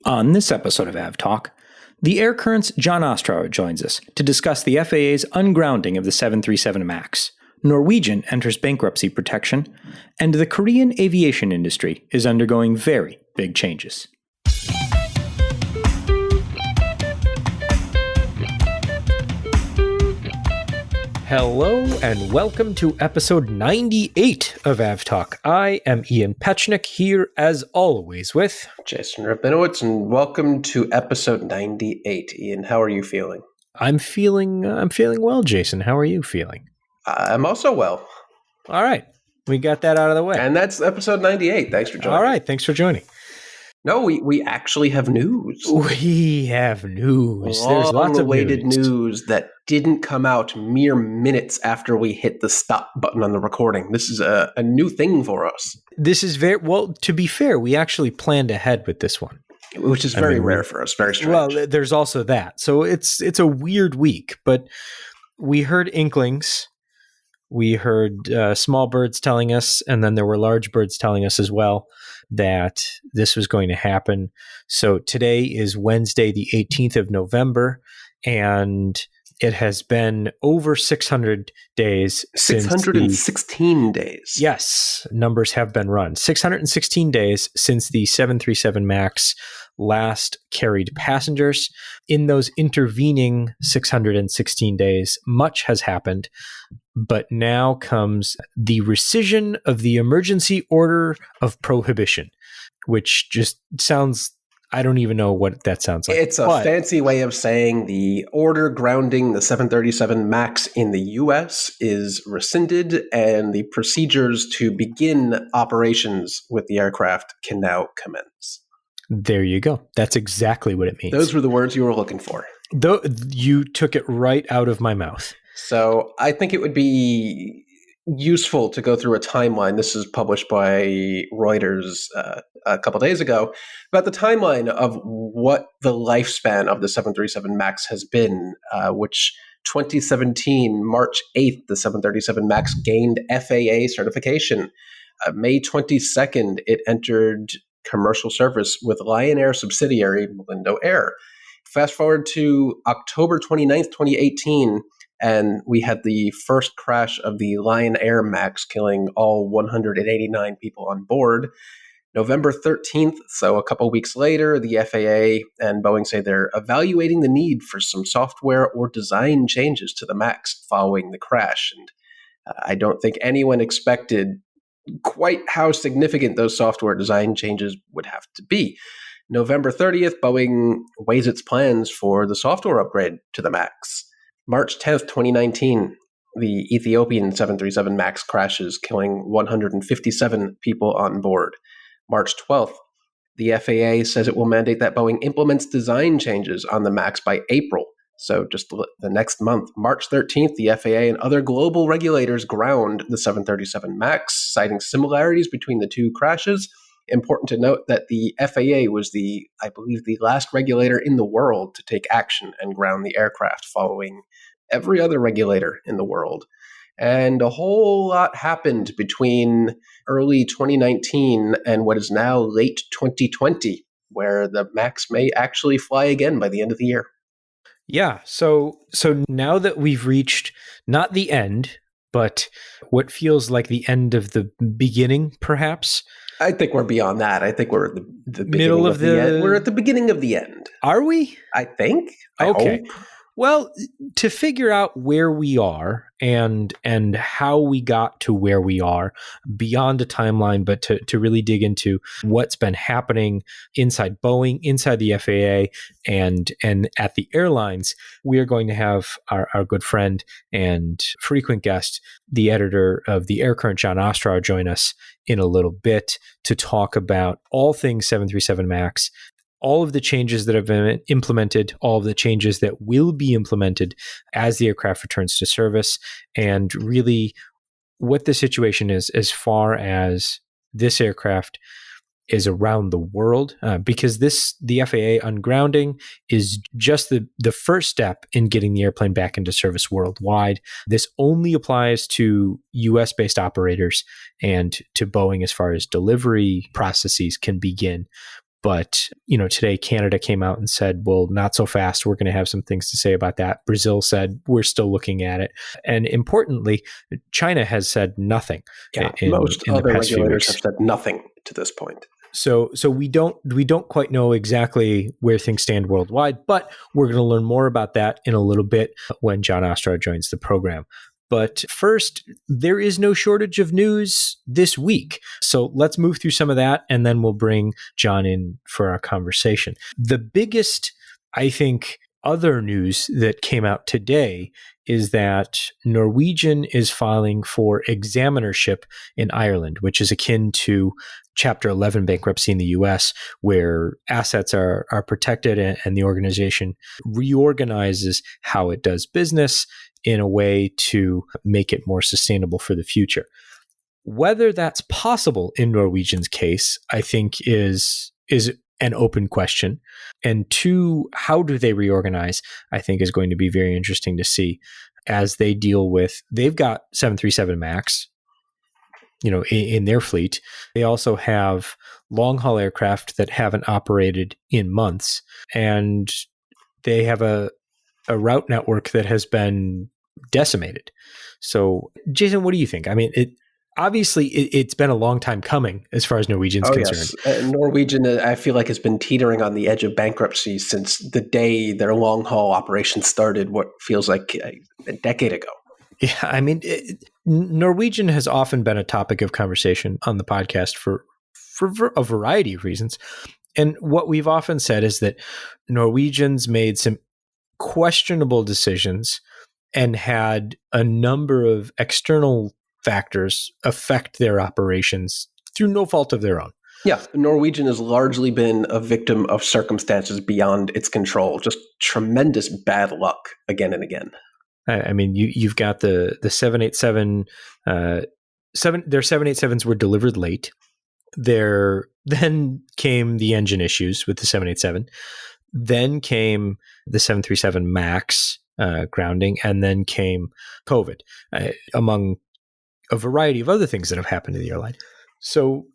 On this episode of AvTalk, the Air Current's John Ostrower joins us to discuss the FAA's ungrounding of the 737 MAX, Norwegian enters bankruptcy protection, and the Korean aviation industry is undergoing very big changes. Hello and welcome to episode 98 of AvTalk. I am Ian Petchnick, here as always with Jason Rabinowitz, and welcome to episode 98. Ian, how are you feeling? I'm feeling well, Jason. How are you feeling? I'm also well. All right. We got that out of the way. And that's episode 98. Thanks for joining. All right. Thanks for joining. No, we actually have news. We have news. There's lots of news that didn't come out mere minutes after we hit the stop button on the recording. This is a new thing for us. This is very, well, to be fair, we actually planned ahead with this one. Which is very rare for us, very strange. Well, there's also that. So it's a weird week, but we heard inklings. We heard small birds telling us, and then there were large birds telling us as well that this was going to happen. So today is Wednesday, the 18th of November, and it has been over 600 days. 616 days. Yes, numbers have been run. 616 days since the 737 MAX last carried passengers. In those intervening 616 days, much has happened. But now comes the rescission of the emergency order of prohibition, which just sounds, I don't even know what that sounds like. It's a fancy way of saying the order grounding the 737 MAX in the U.S. is rescinded, and the procedures to begin operations with the aircraft can now commence. There you go. That's exactly what it means. Those were the words you were looking for. Though you took it right out of my mouth. So I think it would be useful to go through a timeline. This is published by Reuters a couple days ago, about the timeline of what the lifespan of the 737 MAX has been, which 2017, March 8th, the 737 MAX gained FAA certification. May 22nd, it entered commercial service with Lion Air subsidiary Malindo Air. Fast forward to October 29th, 2018, and we had the first crash of the Lion Air MAX, killing all 189 people on board. November 13th, so a couple weeks later, the FAA and Boeing say they're evaluating the need for some software or design changes to the MAX following the crash. And I don't think anyone expected quite how significant those software design changes would have to be. November 30th, Boeing weighs its plans for the software upgrade to the MAX. March 10th, 2019, the Ethiopian 737 MAX crashes, killing 157 people on board. March 12th, the FAA says it will mandate that Boeing implements design changes on the MAX by April. So just the next month. March 13th, the FAA and other global regulators ground the 737 MAX, citing similarities between the two crashes. Important to note that the FAA was I believe, the last regulator in the world to take action and ground the aircraft, following every other regulator in the world. And a whole lot happened between early 2019 and what is now late 2020, where the MAX may actually fly again by the end of the year. Yeah. So now that we've reached not the end, but what feels like the end of the beginning, perhaps. I think we're beyond that. I think we're at the middle of the end. We're at the beginning of the end. Are we? I think. Okay. I hope. Well, to figure out where we are and how we got to where we are beyond a timeline, but to really dig into what's been happening inside Boeing, inside the FAA, and at the airlines, we are going to have our good friend and frequent guest, the editor of the Air Current, John Ostrower, join us in a little bit to talk about all things 737 MAX, all of the changes that have been implemented, all of the changes that will be implemented as the aircraft returns to service, and really what the situation is as far as this aircraft is around the world, because the FAA ungrounding is just the first step in getting the airplane back into service worldwide. This only applies to US-based operators and to Boeing as far as delivery processes can begin. But, today Canada came out and said, well, not so fast. We're going to have some things to say about that. Brazil said, we're still looking at it. And importantly, China has said nothing. Yeah, in most the other past few regulators weeks. have said nothing to this point. So we don't quite know exactly where things stand worldwide, but we're going to learn more about that in a little bit when John Ostrower joins the program. But first, there is no shortage of news this week. So let's move through some of that, and then we'll bring John in for our conversation. The biggest, I think, other news that came out today is that Norwegian is filing for examinership in Ireland, which is akin to Chapter 11 bankruptcy in the US, where assets are protected and the organization reorganizes how it does business in a way to make it more sustainable for the future. Whether that's possible in Norwegian's case, I think is an open question. And two, how do they reorganize, I think is going to be very interesting to see as they deal with, they've got 737 MAX, in their fleet. They also have long haul aircraft that haven't operated in months, and they have a route network that has been decimated. So, Jason, what do you think? I mean, it's been a long time coming as far as Norwegian's concerned. Yes. Norwegian, I feel like, has been teetering on the edge of bankruptcy since the day their long haul operation started, what feels like a decade ago. Yeah, I mean, Norwegian has often been a topic of conversation on the podcast for a variety of reasons. And what we've often said is that Norwegian's made some questionable decisions and had a number of external factors affect their operations through no fault of their own. Yeah, Norwegian has largely been a victim of circumstances beyond its control, just tremendous bad luck again and again. I mean, you've got the 787, their 787s were delivered late. Then came the engine issues with the 787. Then came the 737 MAX grounding, and then came COVID, among a variety of other things that have happened to the airline. So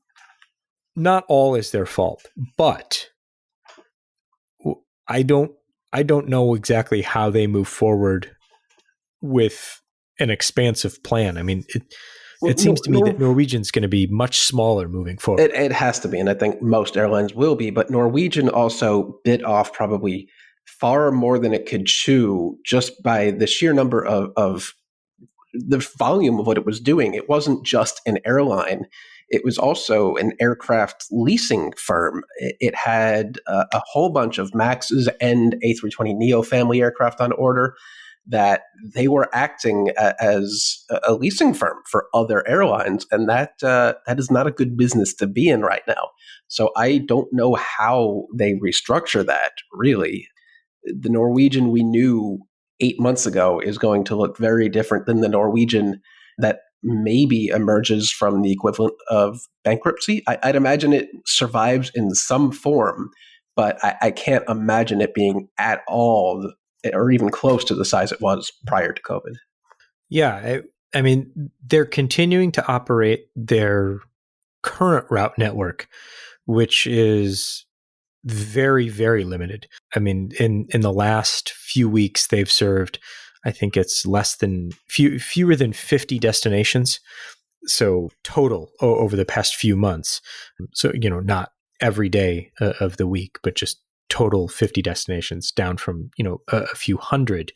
not all is their fault, but I don't know exactly how they move forward with an expansive plan. I mean, it seems to me that Norwegian's going to be much smaller moving forward. It has to be, and I think most airlines will be, but Norwegian also bit off probably far more than it could chew just by the sheer number of the volume of what it was doing. It wasn't just an airline. It was also an aircraft leasing firm. It had a whole bunch of MAXs and A320neo family aircraft on order that they were acting as a leasing firm for other airlines. And that is not a good business to be in right now. So I don't know how they restructure that, really. The Norwegian we knew 8 months ago is going to look very different than the Norwegian that maybe emerges from the equivalent of bankruptcy. I'd imagine it survives in some form, but I can't imagine it being at all or even close to the size it was prior to COVID. Yeah, I mean, they're continuing to operate their current route network, which is very, very limited. I mean, in the last few weeks, they've served, I think it's fewer than 50 destinations. So total over the past few months. So, not every day of the week, but just total 50 destinations, down from, a few hundred,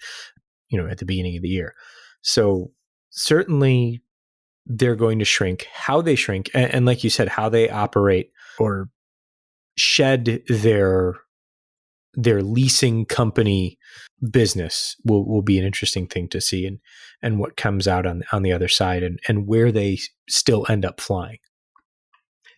at the beginning of the year. So certainly they're going to shrink. How they shrink, and like you said, how they operate or shed their leasing company business will be an interesting thing to see, and what comes out on the other side, and where they still end up flying.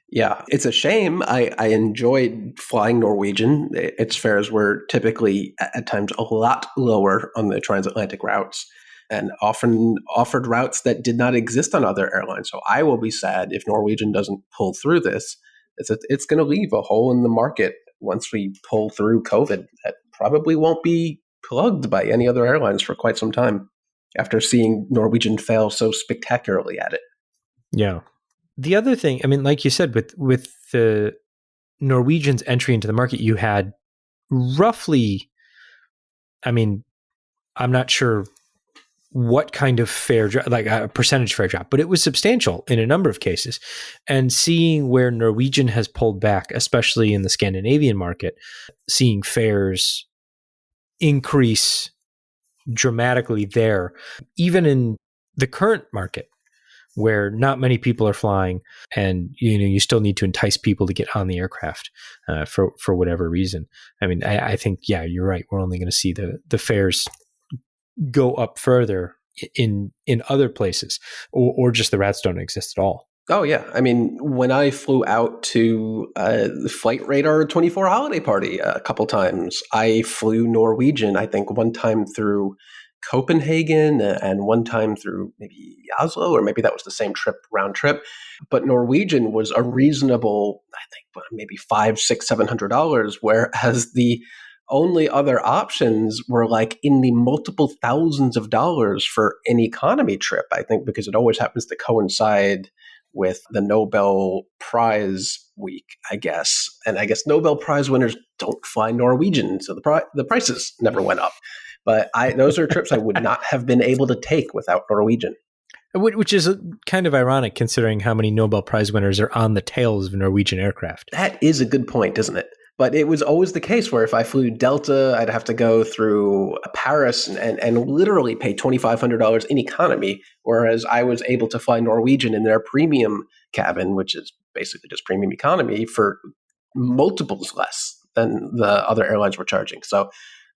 Yeah, it's a shame. I enjoyed flying Norwegian. Its fares were typically at times a lot lower on the transatlantic routes and often offered routes that did not exist on other airlines. So I will be sad if Norwegian doesn't pull through this. It's going to leave a hole in the market once we pull through COVID that probably won't be plugged by any other airlines for quite some time after seeing Norwegian fail so spectacularly at it. Yeah. The other thing, I mean, like you said, with the Norwegian's entry into the market, you had roughly, I mean, I'm not sure what kind of fare, like a percentage fare drop, but it was substantial in a number of cases. And seeing where Norwegian has pulled back, especially in the Scandinavian market, seeing fares increase dramatically there, even in the current market where not many people are flying, and you still need to entice people to get on the aircraft for whatever reason. I mean, I think, yeah, you're right. We're only going to see the fares go up further in other places, or just the routes don't exist at all. Oh, yeah. I mean, when I flew out to the Flight Radar 24 holiday party a couple times, I flew Norwegian, I think one time through Copenhagen and one time through maybe Oslo, or maybe that was the same trip, round trip. But Norwegian was a reasonable, I think, maybe $500, $600, $700, whereas the only other options were like in the multiple thousands of dollars for an economy trip, I think, because it always happens to coincide with the Nobel Prize week, I guess. And I guess Nobel Prize winners don't fly Norwegian, so the prices never went up. But those are trips I would not have been able to take without Norwegian. Which is kind of ironic considering how many Nobel Prize winners are on the tails of Norwegian aircraft. That is a good point, isn't it? But it was always the case where if I flew Delta, I'd have to go through Paris and literally pay $2,500 in economy, whereas I was able to fly Norwegian in their premium cabin, which is basically just premium economy, for multiples less than the other airlines were charging. So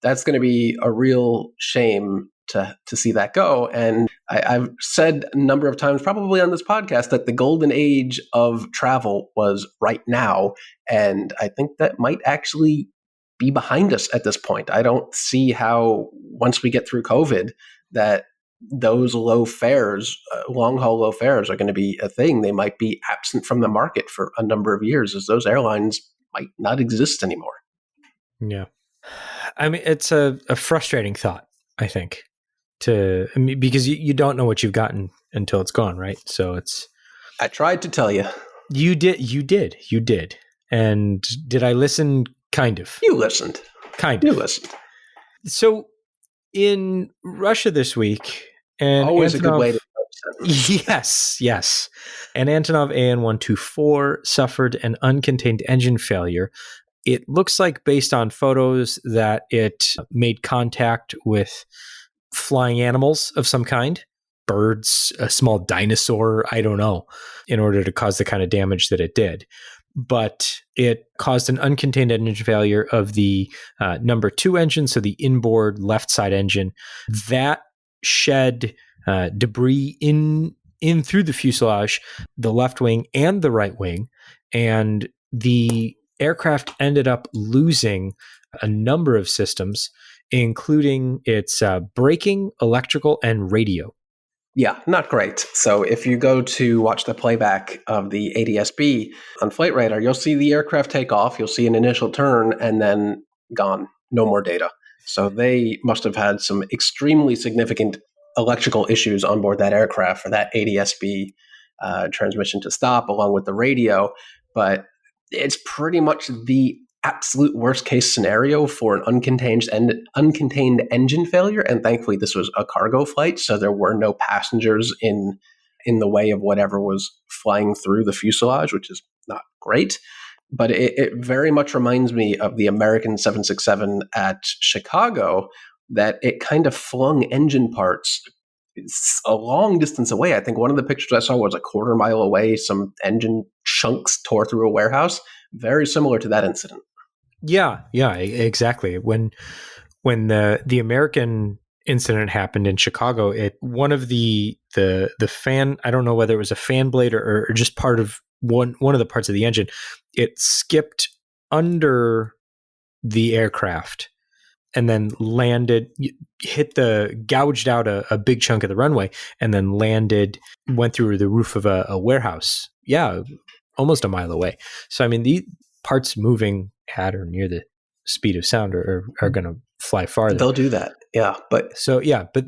that's going to be a real shame to see that go. And I've said a number of times, probably on this podcast, that the golden age of travel was right now. And I think that might actually be behind us at this point. I don't see how, once we get through COVID, that those low fares, long-haul low fares, are going to be a thing. They might be absent from the market for a number of years, as those airlines might not exist anymore. Yeah. I mean, it's a frustrating thought, I think, because you don't know what you've gotten until it's gone, right? So it's... I tried to tell you. You did. And did I listen? Kind of. You listened. Kind of. You listened. So in Russia this week, and always Antonov, a good way to Yes. And Antonov AN-124 suffered an uncontained engine failure. It looks like, based on photos, that it made contact with flying animals of some kind, birds, a small dinosaur, I don't know, in order to cause the kind of damage that it did. But it caused an uncontained engine failure of the number 2 engine, so the inboard left side engine. That shed debris in through the fuselage, the left wing and the right wing, and the aircraft ended up losing a number of systems, including its braking, electrical, and radio. Yeah, not great. So if you go to watch the playback of the ADS-B on Flight Radar, you'll see the aircraft take off, you'll see an initial turn, and then gone. No more data. So they must have had some extremely significant electrical issues on board that aircraft for that ADS-B transmission to stop, along with the radio. But it's pretty much the absolute worst case scenario for an uncontained engine failure. And thankfully, this was a cargo flight, so there were no passengers in the way of whatever was flying through the fuselage, which is not great. But it very much reminds me of the American 767 at Chicago, that it kind of flung engine parts a long distance away. I think one of the pictures I saw was a quarter mile away. Some engine chunks tore through a warehouse. Very similar to that incident. Yeah, exactly. When the American incident happened in Chicago, one of the fan, I don't know whether it was a fan blade or just part of one of the parts of the engine, it skipped under the aircraft and then landed, gouged out a big chunk of the runway, and then went through the roof of a warehouse. Yeah, almost a mile away. So, I mean, the parts moving at or near the speed of sound are going to fly farther. They'll do that. Yeah. But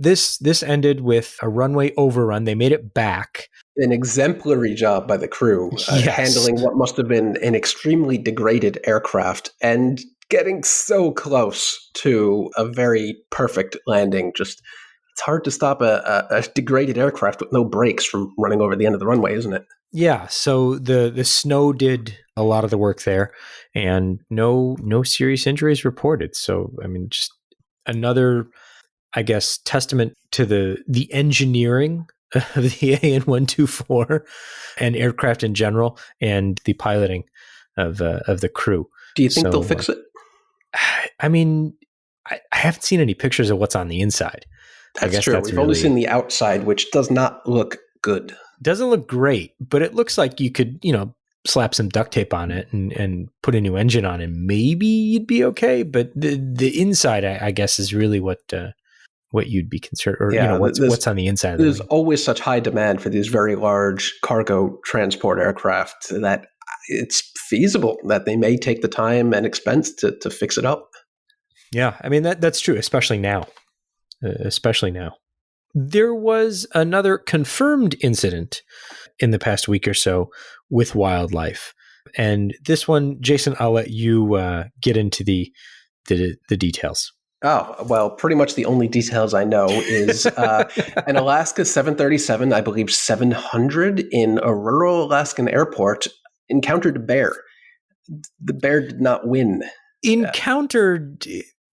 this ended with a runway overrun. They made it back. An exemplary job by the crew, Yes. handling what must have been an extremely degraded aircraft and getting so close to a very perfect landing. Just it's hard to stop a degraded aircraft with no brakes from running over the end of the runway, isn't it? Yeah, so the snow did a lot of the work there, and no serious injuries reported. So I mean, just another, I guess, testament to the engineering of the AN-124 and aircraft in general, and the piloting of the crew. Do you think they'll So fix it? I mean, I haven't seen any pictures of what's on the inside. I That's guess true. that's We've only really seen the outside, which does not look good. doesn't look great, but it looks like you could, slap some duct tape on it and put a new engine on it. Maybe you'd be okay. But the inside, I guess, is really what you'd be concerned, or Yeah, what's on the inside of the there's wing. always such high demand for these very large cargo transport aircraft that it's feasible that they may take the time and expense to fix it up. Yeah, I mean that's true, especially now. Especially now. There was another confirmed incident in the past week or so with wildlife, and this one, Jason, I'll let you get into the details. Oh, well, pretty much the only details I know is an Alaska 737, I believe 700, in a rural Alaskan airport encountered a bear. The bear did not win. Encountered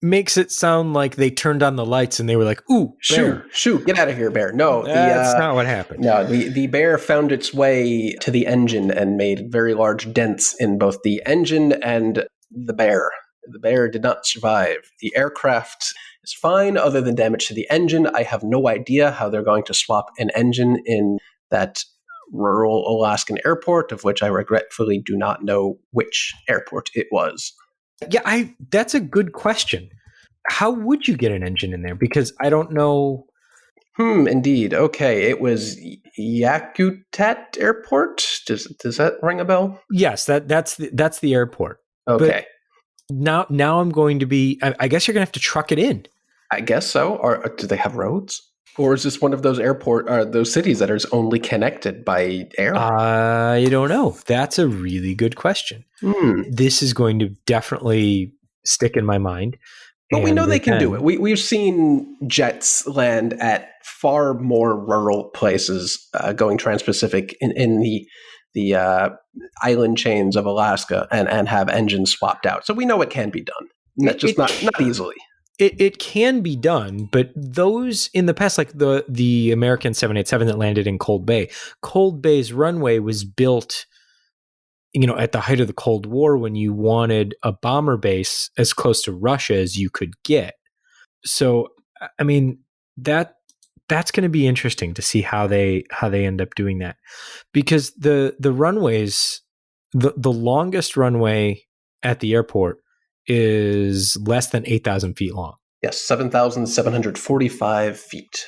makes it sound like they turned on the lights and they were like, "Ooh, bear. Shoo, get out of here, bear." No, That's not what happened. No, the bear found its way to the engine and made very large dents in both the engine and the bear. The bear did not survive. The aircraft is fine other than damage to the engine. I have no idea how they're going to swap an engine in that rural Alaskan airport, of which I regretfully do not know which airport it was. Yeah, that's a good question. How would you get an engine in there? Because I don't know. Indeed. Okay, it was Yakutat Airport. Does that ring a bell? Yes, that's the airport. Okay. But now I'm going to be. I guess you're going to have to truck it in. I guess so. Or do they have roads? Or is this one of those those cities that is only connected by air? I don't know. That's a really good question. This is going to definitely stick in my mind. But we know they can do it. We've seen jets land at far more rural places going trans-Pacific in the island chains of Alaska and have engines swapped out. So we know it can be done. Not easily. It can be done, but those in the past, like the American 787 that landed in Cold Bay's runway was built, at the height of the Cold War, when you wanted a bomber base as close to Russia as you could get. So, I mean, that's going to be interesting to see how they end up doing that, because the runways, the longest runway at the airport is less than 8,000 feet long. Yes, 7,745 feet.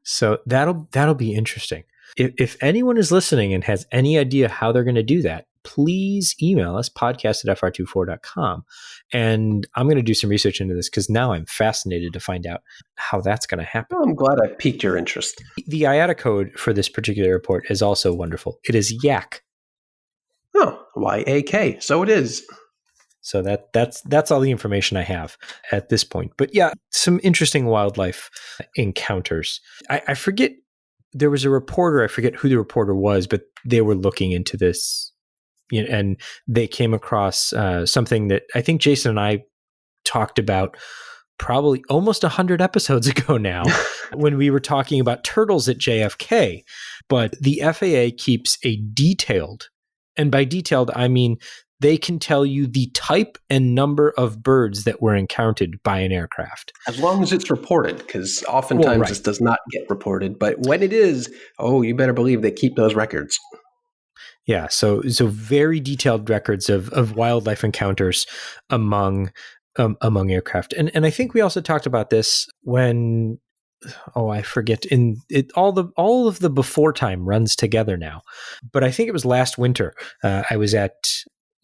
So that'll be interesting. If anyone is listening and has any idea how they're going to do that, please email us, podcast@fr24.com. And I'm going to do some research into this, because now I'm fascinated to find out how that's going to happen. Well, I'm glad I piqued your interest. The IATA code for this particular airport is also wonderful. It is YAK. Oh, YAK. So it is. So that's all the information I have at this point. But yeah, some interesting wildlife encounters. I forget, there was a reporter, I forget who the reporter was, but they were looking into this, and they came across something that I think Jason and I talked about probably almost 100 episodes ago now, when we were talking about turtles at JFK. But the FAA keeps a detailed, and by detailed, I mean they can tell you the type and number of birds that were encountered by an aircraft. As long as it's reported, because oftentimes this does not get reported. But when it is, you better believe they keep those records. Yeah, so very detailed records of wildlife encounters among aircraft. And I think we also talked about this when, I forget, all of the before time runs together now. But I think it was last winter, I was at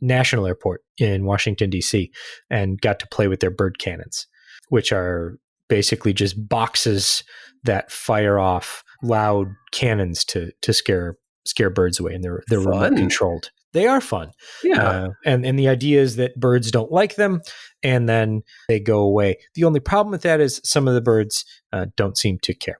National Airport in Washington, D.C., and got to play with their bird cannons, which are basically just boxes that fire off loud cannons to scare birds away, and they're remote Fun. controlled. They are fun. Yeah. And the idea is that birds don't like them, and then they go away. The only problem with that is some of the birds don't seem to care.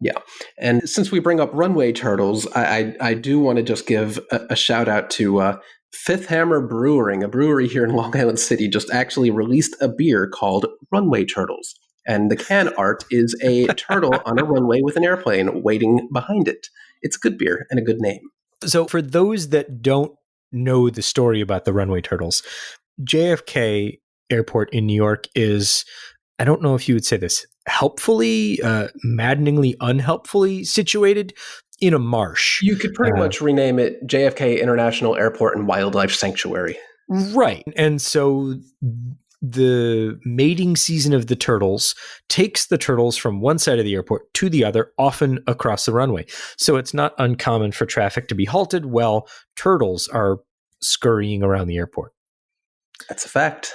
Yeah. And since we bring up runway turtles, I do want to just give a shout out to Fifth Hammer Brewing, a brewery here in Long Island City, just actually released a beer called Runway Turtles. And the can art is a turtle on a runway with an airplane waiting behind it. It's good beer and a good name. So for those that don't know the story about the runway turtles, JFK Airport in New York is, I don't know if you would say this, helpfully, maddeningly unhelpfully situated in a marsh. You could pretty much rename it JFK International Airport and Wildlife Sanctuary. Right. And so the mating season of the turtles takes the turtles from one side of the airport to the other, often across the runway. So it's not uncommon for traffic to be halted while turtles are scurrying around the airport. That's a fact.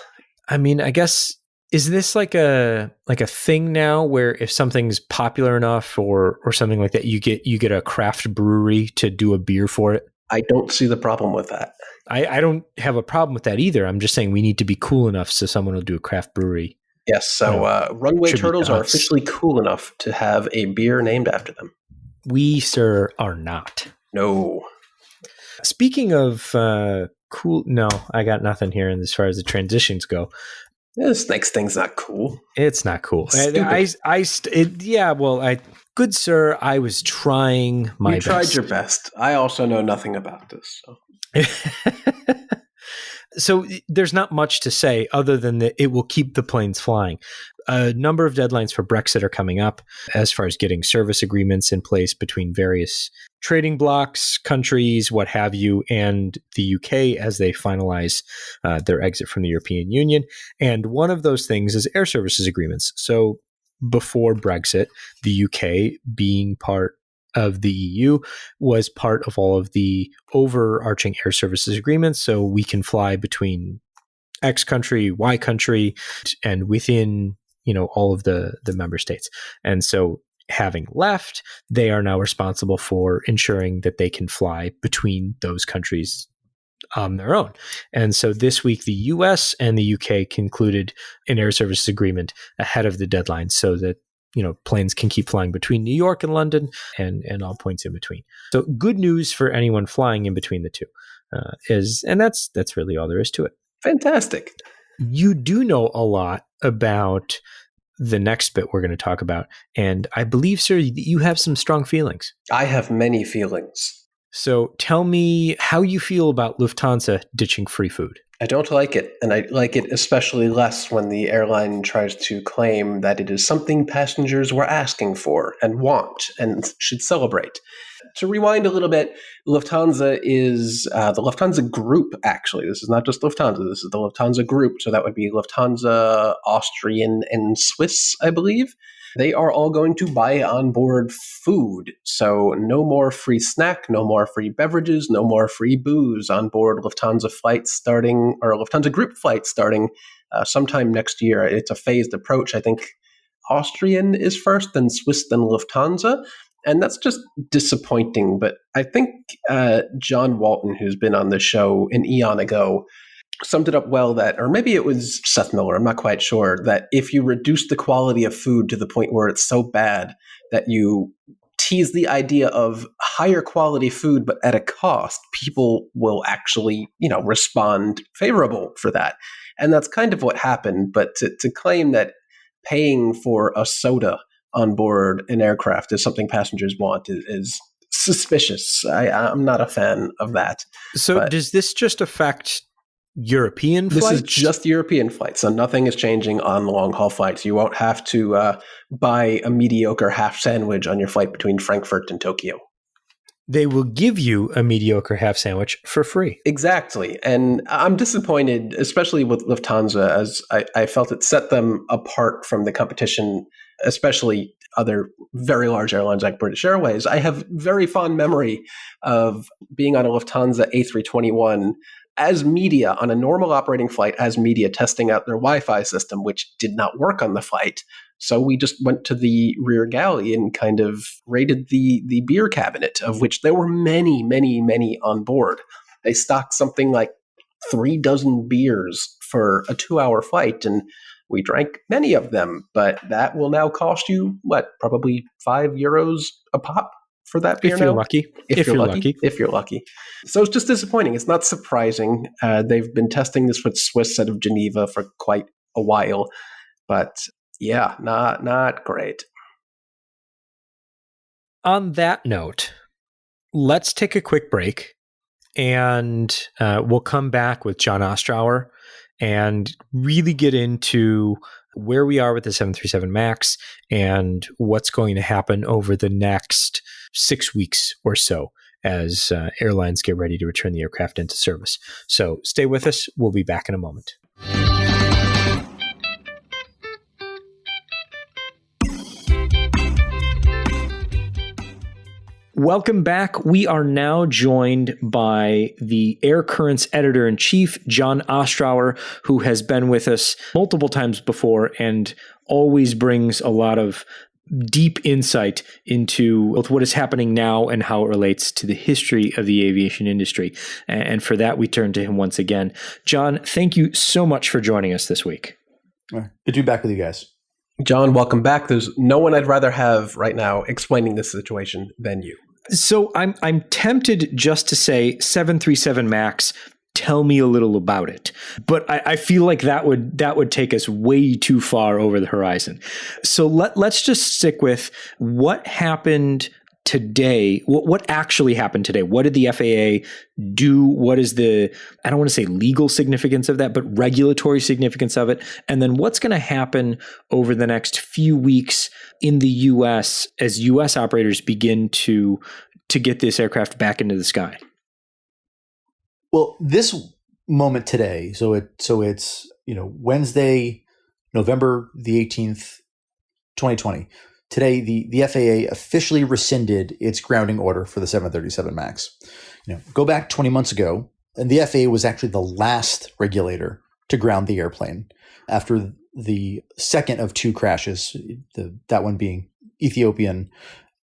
I mean, I guess, is this like a thing now where if something's popular enough or something like that, you get a craft brewery to do a beer for it? I don't see the problem with that. I don't have a problem with that either. I'm just saying we need to be cool enough so someone will do a craft brewery. Yes, so runway turtles are officially cool enough to have a beer named after them. We, sir, are not. No. Speaking of cool, no, I got nothing here as far as the transitions go. This next thing's not cool. It's not cool. Stupid. Good sir, I was trying my best. You tried your best. I also know nothing about this. So there's not much to say other than that it will keep the planes flying. A number of deadlines for Brexit are coming up as far as getting service agreements in place between various trading blocs, countries, what have you, and the UK as they finalize their exit from the European Union. And one of those things is air services agreements. So before Brexit, the UK, being part of the EU, was part of all of the overarching air services agreements. So we can fly between X country, Y country, and within, all of the member states. And so having left, they are now responsible for ensuring that they can fly between those countries on their own. And so this week, the US and the UK concluded an air services agreement ahead of the deadline so that planes can keep flying between New York and London and all points in between. So good news for anyone flying in between the two and that's really all there is to it. Fantastic. You do know a lot about the next bit we're going to talk about. And I believe, sir, you have some strong feelings. I have many feelings. So tell me how you feel about Lufthansa ditching free food. I don't like it, and I like it especially less when the airline tries to claim that it is something passengers were asking for and want and should celebrate. To rewind a little bit, Lufthansa is the Lufthansa Group, actually. This is not just Lufthansa. This is the Lufthansa Group, so that would be Lufthansa, Austrian, and Swiss, I believe. They are all going to buy onboard food. So no more free snack, no more free beverages, no more free booze on board Lufthansa flights starting, or Lufthansa Group flights starting sometime next year. It's a phased approach. I think Austrian is first, then Swiss, then Lufthansa. And that's just disappointing. But I think John Walton, who's been on the show an eon ago, summed it up well that, or maybe it was Seth Miller, I'm not quite sure, that if you reduce the quality of food to the point where it's so bad that you tease the idea of higher quality food but at a cost, people will actually, respond favorable for that. And that's kind of what happened. But to claim that paying for a soda on board an aircraft is something passengers want is suspicious. I'm not a fan of that. So does this just affect European flights? This is just European flights, so nothing is changing on long-haul flights. You won't have to buy a mediocre half sandwich on your flight between Frankfurt and Tokyo. They will give you a mediocre half sandwich for free. Exactly. And I'm disappointed, especially with Lufthansa, as I felt it set them apart from the competition, especially other very large airlines like British Airways. I have very fond memory of being on a Lufthansa A321 as media on a normal operating flight, as media testing out their Wi-Fi system, which did not work on the flight. So we just went to the rear galley and kind of raided the beer cabinet, of which there were many, many, many on board. They stocked something like 3 dozen beers for a 2-hour flight, and we drank many of them. But that will now cost you, probably €5 a pop for that beer if you're now? lucky. If you're lucky. If you're lucky. So it's just disappointing. It's not surprising. They've been testing this with Swiss out of Geneva for quite a while. But yeah, not great. On that note, let's take a quick break, and we'll come back with John Ostrower and really get into where we are with the 737 MAX and what's going to happen over the next 6 weeks or so as airlines get ready to return the aircraft into service. So stay with us. We'll be back in a moment. Welcome back. We are now joined by the Air Currents editor-in-chief, John Ostrower, who has been with us multiple times before and always brings a lot of deep insight into both what is happening now and how it relates to the history of the aviation industry. And for that, we turn to him once again. John, thank you so much for joining us this week. Good to be back with you guys. John, welcome back. There's no one I'd rather have right now explaining this situation than you. So I'm tempted just to say 737 MAX, tell me a little about it. But I feel like that would take us way too far over the horizon. So let's just stick with what happened today. What actually happened today? What did the FAA do? What is the, I don't want to say legal significance of that, but regulatory significance of it? And then what's going to happen over the next few weeks in the U.S. as U.S. operators begin to get this aircraft back into the sky? Well, this moment today, so it's Wednesday, November the 18th, 2020. Today, the FAA officially rescinded its grounding order for the 737 MAX. Go back 20 months ago, and the FAA was actually the last regulator to ground the airplane after the second of 2 crashes, that one being Ethiopian.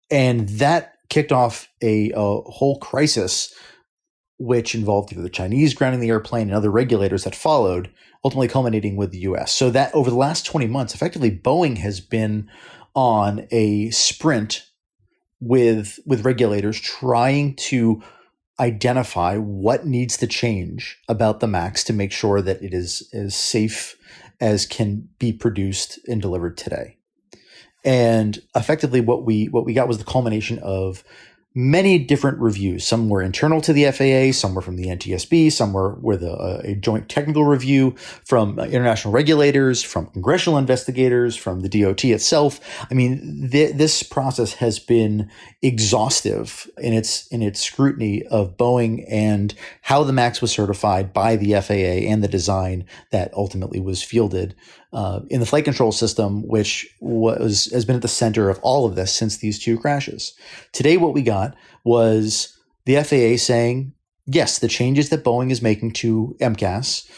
And that kicked off a whole crisis, which involved either the Chinese grounding the airplane and other regulators that followed, ultimately culminating with the U.S. So that over the last 20 months, effectively, Boeing has been on a sprint with regulators trying to identify what needs to change about the MAX to make sure that it is as safe as can be produced and delivered today. And effectively what we got was the culmination of many different reviews. Some were internal to the FAA, some were from the NTSB, some were with a joint technical review from international regulators, from congressional investigators, from the DOT itself. I mean, this process has been exhaustive in its scrutiny of Boeing and how the MAX was certified by the FAA and the design that ultimately was fielded in the flight control system, which has been at the center of all of this since these 2 crashes. Today, what we got was the FAA saying, yes, the changes that Boeing is making to MCAS,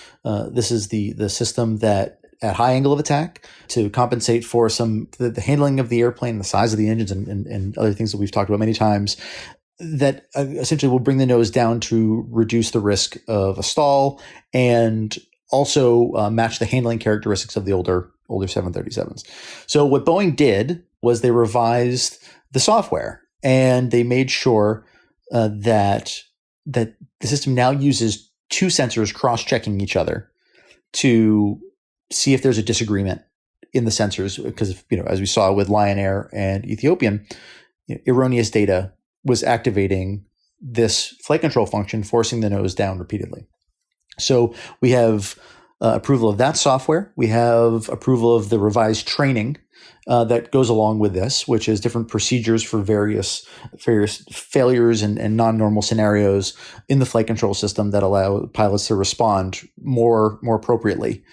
this is the system that at high angle of attack to compensate for the handling of the airplane, the size of the engines, and other things that we've talked about many times, that essentially will bring the nose down to reduce the risk of a stall and also match the handling characteristics of the older 737s. So what Boeing did was they revised the software and they made sure that the system now uses 2 sensors cross-checking each other to see if there's a disagreement in the sensors. Because as we saw with Lion Air and Ethiopian, erroneous data was activating this flight control function, forcing the nose down repeatedly. So we have approval of that software. We have approval of the revised training that goes along with this, which is different procedures for various failures and non-normal scenarios in the flight control system that allow pilots to respond more appropriately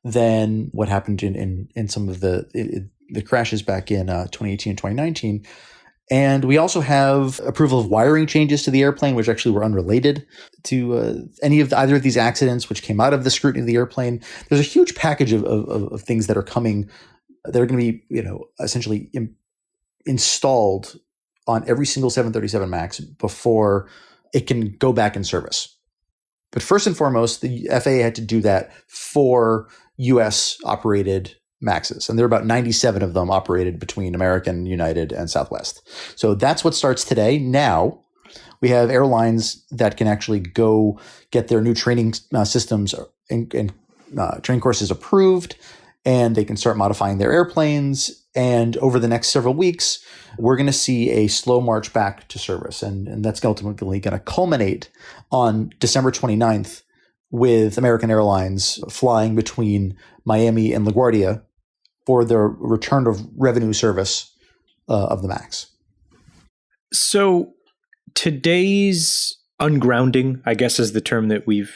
than what happened in some of the crashes back in 2018 and 2019. And we also have approval of wiring changes to the airplane, which actually were unrelated to either of these accidents, which came out of the scrutiny of the airplane. There's a huge package of things that are coming that are going to be, essentially installed on every single 737 MAX before it can go back in service. But first and foremost, the FAA had to do that for U.S. operated MAXs. And there are about 97 of them operated between American, United, and Southwest. So that's what starts today. Now we have airlines that can actually go get their new training systems and training courses approved, and they can start modifying their airplanes. And over the next several weeks, we're going to see a slow march back to service. And that's ultimately going to culminate on December 29th with American Airlines flying between Miami and LaGuardia for the return of revenue service of the MAX. So today's ungrounding, I guess, is the term that we've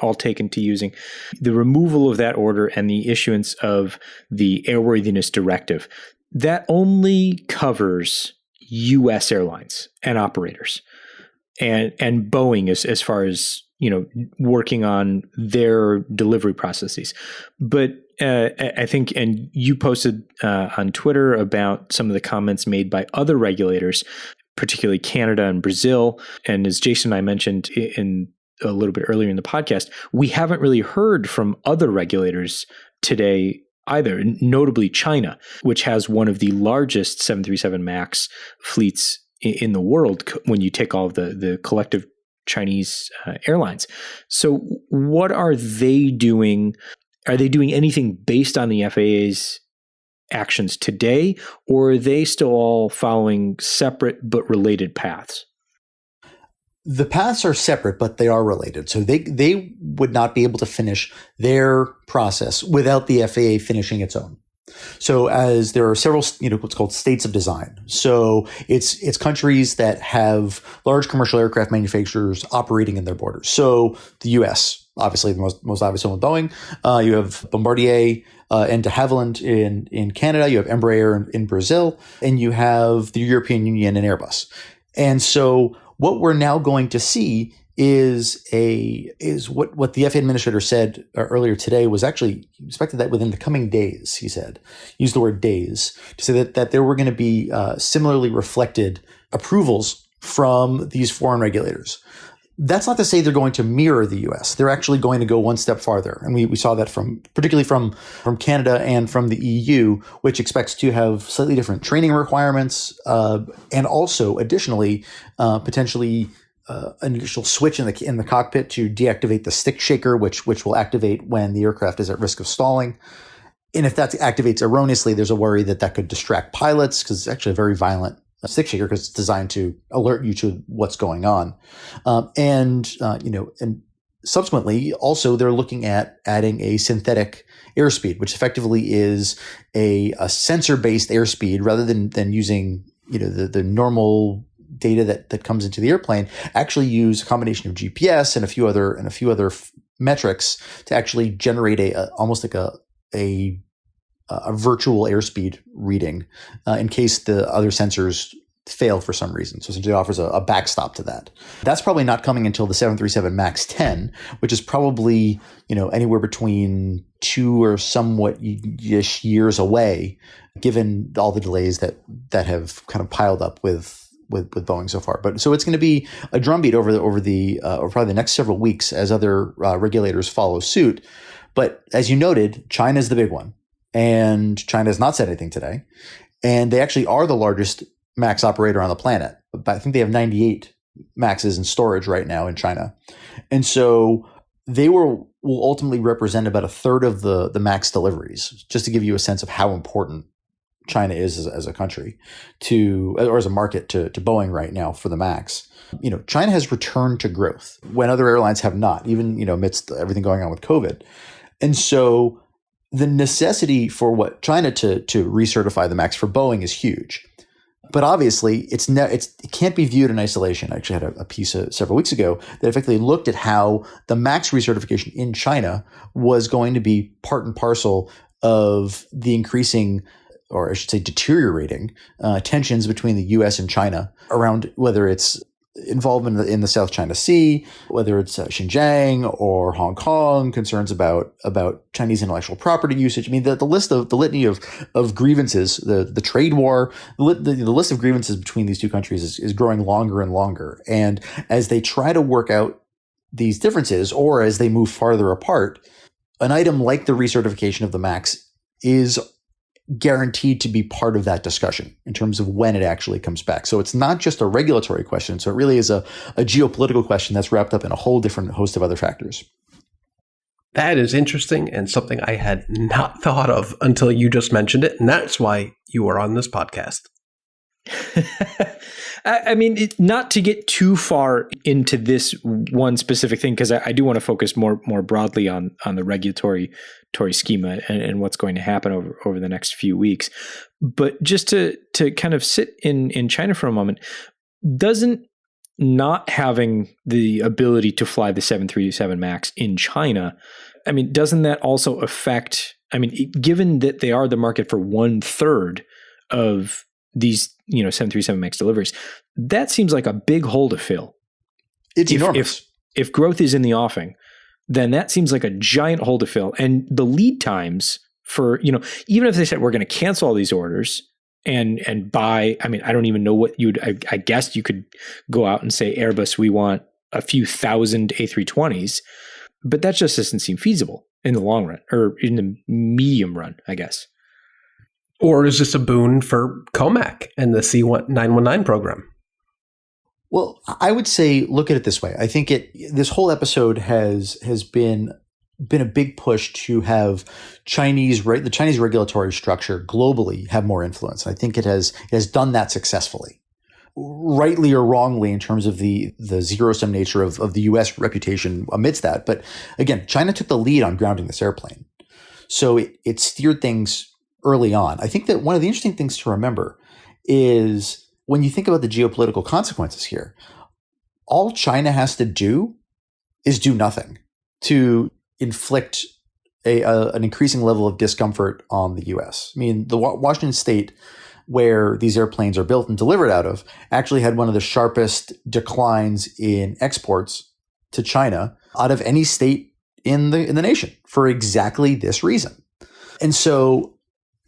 all taken to using, the removal of that order and the issuance of the airworthiness directive, that only covers U.S. airlines and operators, and Boeing as far as working on their delivery processes. But I think, and you posted on Twitter about some of the comments made by other regulators, particularly Canada and Brazil. And as Jason and I mentioned in a little bit earlier in the podcast, we haven't really heard from other regulators today either, notably China, which has one of the largest 737 MAX fleets in the world when you take all of the collective Chinese airlines. So what are they doing? Are they doing anything based on the FAA's actions today, or are they still all following separate but related paths? The paths are separate, but they are related. So they would not be able to finish their process without the FAA finishing its own. So as there are several, what's called states of design. So it's countries that have large commercial aircraft manufacturers operating in their borders. So the U.S., obviously the most obvious one with Boeing. You have Bombardier and de Havilland in Canada. You have Embraer in Brazil, and you have the European Union and Airbus. And so what we're now going to see is what the FAA administrator said earlier today was actually expected that within the coming days, he said, used the word days, to say that there were going to be similarly reflected approvals from these foreign regulators. That's not to say they're going to mirror the U.S. They're actually going to go one step farther. And we saw that particularly from Canada and from the EU, which expects to have slightly different training requirements and also additionally potentially an additional switch in the cockpit to deactivate the stick shaker, which will activate when the aircraft is at risk of stalling. And if that activates erroneously, there's a worry that could distract pilots because it's actually a very violent stick shaker because it's designed to alert you to what's going on. And subsequently, also they're looking at adding a synthetic airspeed, which effectively is a sensor-based airspeed rather than using the normal data that comes into the airplane. Actually use a combination of GPS and a few other metrics to actually generate almost like a virtual airspeed reading in case the other sensors fail for some reason. So essentially offers a backstop to that. That's probably not coming until the 737 MAX 10, which is probably anywhere between 2 or somewhat ish years away, given all the delays that have kind of piled up with Boeing so far. But so it's going to be a drumbeat over probably the next several weeks as other regulators follow suit. But as you noted, China is the big one. And China has not said anything today. And they actually are the largest MAX operator on the planet. I think they have 98 MAXs in storage right now in China. And so they will ultimately represent about a third of the MAX deliveries, just to give you a sense of how important China is as a country or as a market to Boeing right now for the MAX. China has returned to growth when other airlines have not, even, amidst everything going on with COVID. And so the necessity for what China to recertify the MAX for Boeing is huge. But obviously, it can't be viewed in isolation. I actually had a piece several weeks ago that effectively looked at how the MAX recertification in China was going to be part and parcel of the increasing, or I should say deteriorating, tensions between the U.S. and China around whether it's involvement in the South China Sea, whether it's Xinjiang or Hong Kong, concerns about Chinese intellectual property usage. I mean, the litany of grievances, the trade war, the list of grievances between these two countries is growing longer and longer. And as they try to work out these differences, or as they move farther apart, an item like the recertification of the MAX is guaranteed to be part of that discussion in terms of when it actually comes back. So it's not just a regulatory question. So it really is a geopolitical question that's wrapped up in a whole different host of other factors. That is interesting and something I had not thought of until you just mentioned it. And that's why you are on this podcast. I mean, not to get too far into this one specific thing, because I do want to focus more broadly on the regulatory schema and what's going to happen over the next few weeks. But just to kind of sit in China for a moment, doesn't not having the ability to fly the 737 MAX in China, I mean, doesn't that also affect, I mean, given that they are the market for 1/3 of these, 737 MAX deliveries, that seems like a big hole to fill. It's enormous. If growth is in the offing, then that seems like a giant hole to fill. And the lead times for, even if they said we're going to cancel all these orders and buy, I mean, I don't even know what I guess you could go out and say, Airbus, we want a few thousand A320s, but that just doesn't seem feasible in the long run, or in the medium run, I guess. Or is this a boon for COMAC and the C919 program? Well, I would say look at it this way. I think this whole episode has been a big push to have the Chinese regulatory structure globally have more influence. And I think it has done that successfully, rightly or wrongly, in terms of the zero-sum nature of the U.S. reputation amidst that. But again, China took the lead on grounding this airplane, so it steered things early on. I think that one of the interesting things to remember is when you think about the geopolitical consequences here, all China has to do is do nothing to inflict an increasing level of discomfort on the U.S. I mean, the Washington state, where these airplanes are built and delivered out of, actually had one of the sharpest declines in exports to China out of any state in the nation for exactly this reason. And so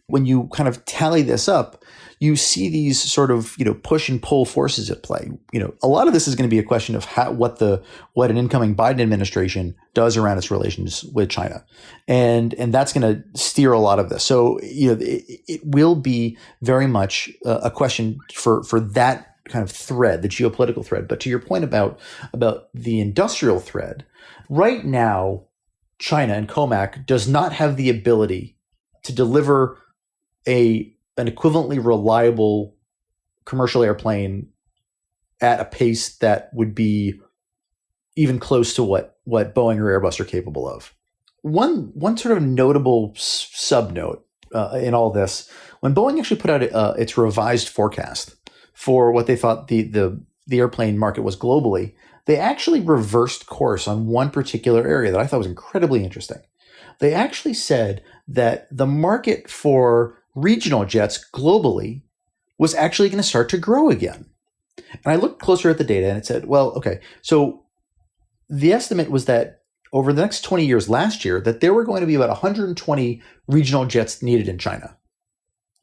when you kind of tally this up, you see these sort of, push and pull forces at play. A lot of this is going to be a question of what an incoming Biden administration does around its relations with China. And that's going to steer a lot of this. So, it will be very much a question for that kind of thread, the geopolitical thread. But to your point about the industrial thread, right now, China and COMAC does not have the ability to deliver an equivalently reliable commercial airplane at a pace that would be even close to what Boeing or Airbus are capable of. One sort of notable subnote in all this, when Boeing actually put out its revised forecast for what they thought the airplane market was globally, they actually reversed course on one particular area that I thought was incredibly interesting. They actually said that the market for regional jets globally was actually going to start to grow again. And I looked closer at the data and it said, well, okay, so the estimate was that over the next 20 years last year, that there were going to be about 120 regional jets needed in China.